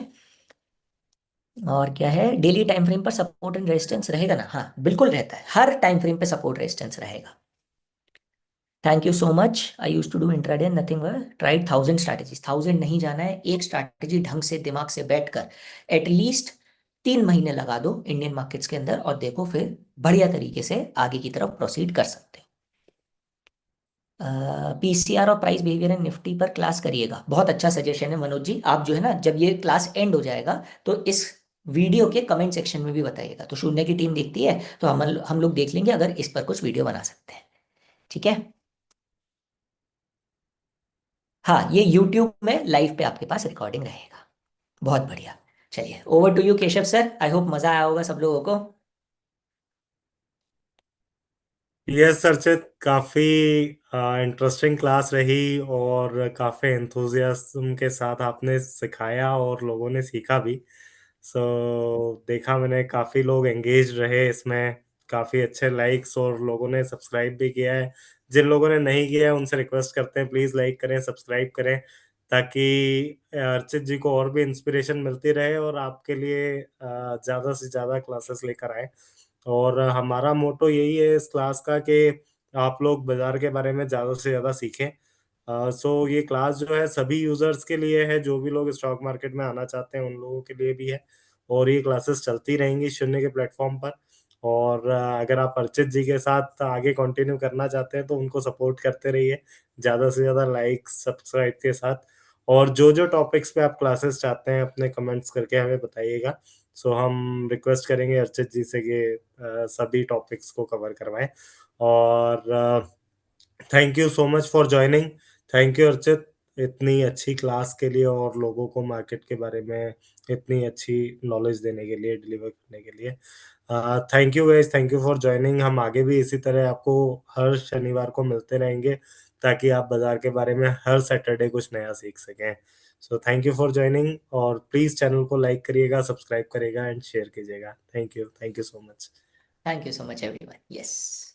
Speaker 2: और क्या है, डेली टाइम फ्रेम पर सपोर्ट एंड रेजिस्टेंस रहेगा ना? हाँ बिल्कुल रहता है, हर टाइम फ्रेम पे सपोर्ट रेजिस्टेंस रहेगा। Thank you so much. I use to do intraday nothing tried 1000 strategies. 1000 नहीं जाना है, एक स्ट्रैटेजी ढंग से दिमाग से बैठकर एटलीस्ट 3 महीने लगा दो इंडियन मार्केट्स के अंदर, और देखो फिर बढ़िया तरीके से आगे की तरफ प्रोसीड कर सकते हो। पीसीआर और प्राइस बिहेवियर एंड निफ्टी पर क्लास करिएगा, बहुत अच्छा सजेशन है मनोज जी। आप जो है ना, जब ये क्लास एंड हो जाएगा तो इस वीडियो के कमेंट सेक्शन में भी बताइएगा, तो शून्य की टीम देखती है तो हम लोग देख लेंगे अगर इस पर कुछ वीडियो बना सकते हैं। ठीक है। हाँ, ये यूट्यूब में लाइव पे आपके पास रिकॉर्डिंग रहेगा। बहुत बढ़िया। चलिए, over to you Keshav sir. I hope मजा आया होगा सब लोगों को।
Speaker 1: यस अर्चित, काफ़ी इंटरेस्टिंग क्लास रही और काफ़ी एंथुजियाज्म के साथ आपने सिखाया और लोगों ने सीखा भी। सो देखा मैंने, काफ़ी लोग एंगेज रहे इसमें, काफ़ी अच्छे लाइक्स और लोगों ने सब्सक्राइब भी किया है। जिन लोगों ने नहीं किया है उनसे रिक्वेस्ट करते हैं प्लीज़ लाइक करें, सब्सक्राइब करें, ताकि अर्चित जी को और भी इंस्पिरेशन मिलती रहे और आपके लिए ज़्यादा से ज़्यादा क्लासेस लेकर आए। और हमारा मोटो यही है इस क्लास का कि आप लोग बाजार के बारे में ज़्यादा से ज़्यादा सीखें। सो ये क्लास जो है सभी यूजर्स के लिए है, जो भी लोग स्टॉक मार्केट में आना चाहते हैं उन लोगों के लिए भी है। और ये क्लासेस चलती रहेंगी शून्य के प्लेटफॉर्म पर। और अगर आप अर्चित जी के साथ आगे कंटिन्यू करना चाहते हैं तो उनको सपोर्ट करते रहिए, ज़्यादा से ज़्यादा लाइक सब्सक्राइब के साथ। और जो जो टॉपिक्स पे आप क्लासेस चाहते हैं अपने कमेंट्स करके हमें बताइएगा। सो हम रिक्वेस्ट करेंगे अर्चित जी से कि सभी टॉपिक्स को कवर करवाएं। और thank you so much for joining. Thank you Archit, इतनी अच्छी क्लास के लिए और लोगों को मार्केट के बारे में इतनी अच्छी नॉलेज देने के लिए, डिलीवर करने के लिए। Thank you guys, thank you for joining. हम आगे भी इसी तरह आपको हर शनिवार को मिलते रहेंगे, ताकि आप बाजार के बारे में हर सैटरडे कुछ नया सीख सकें। So thank you for joining, और प्लीज़ चैनल को लाइक करिएगा, सब्सक्राइब करिएगा एंड शेयर कीजिएगा। Thank you so much.
Speaker 2: Thank you so much everyone. Yes.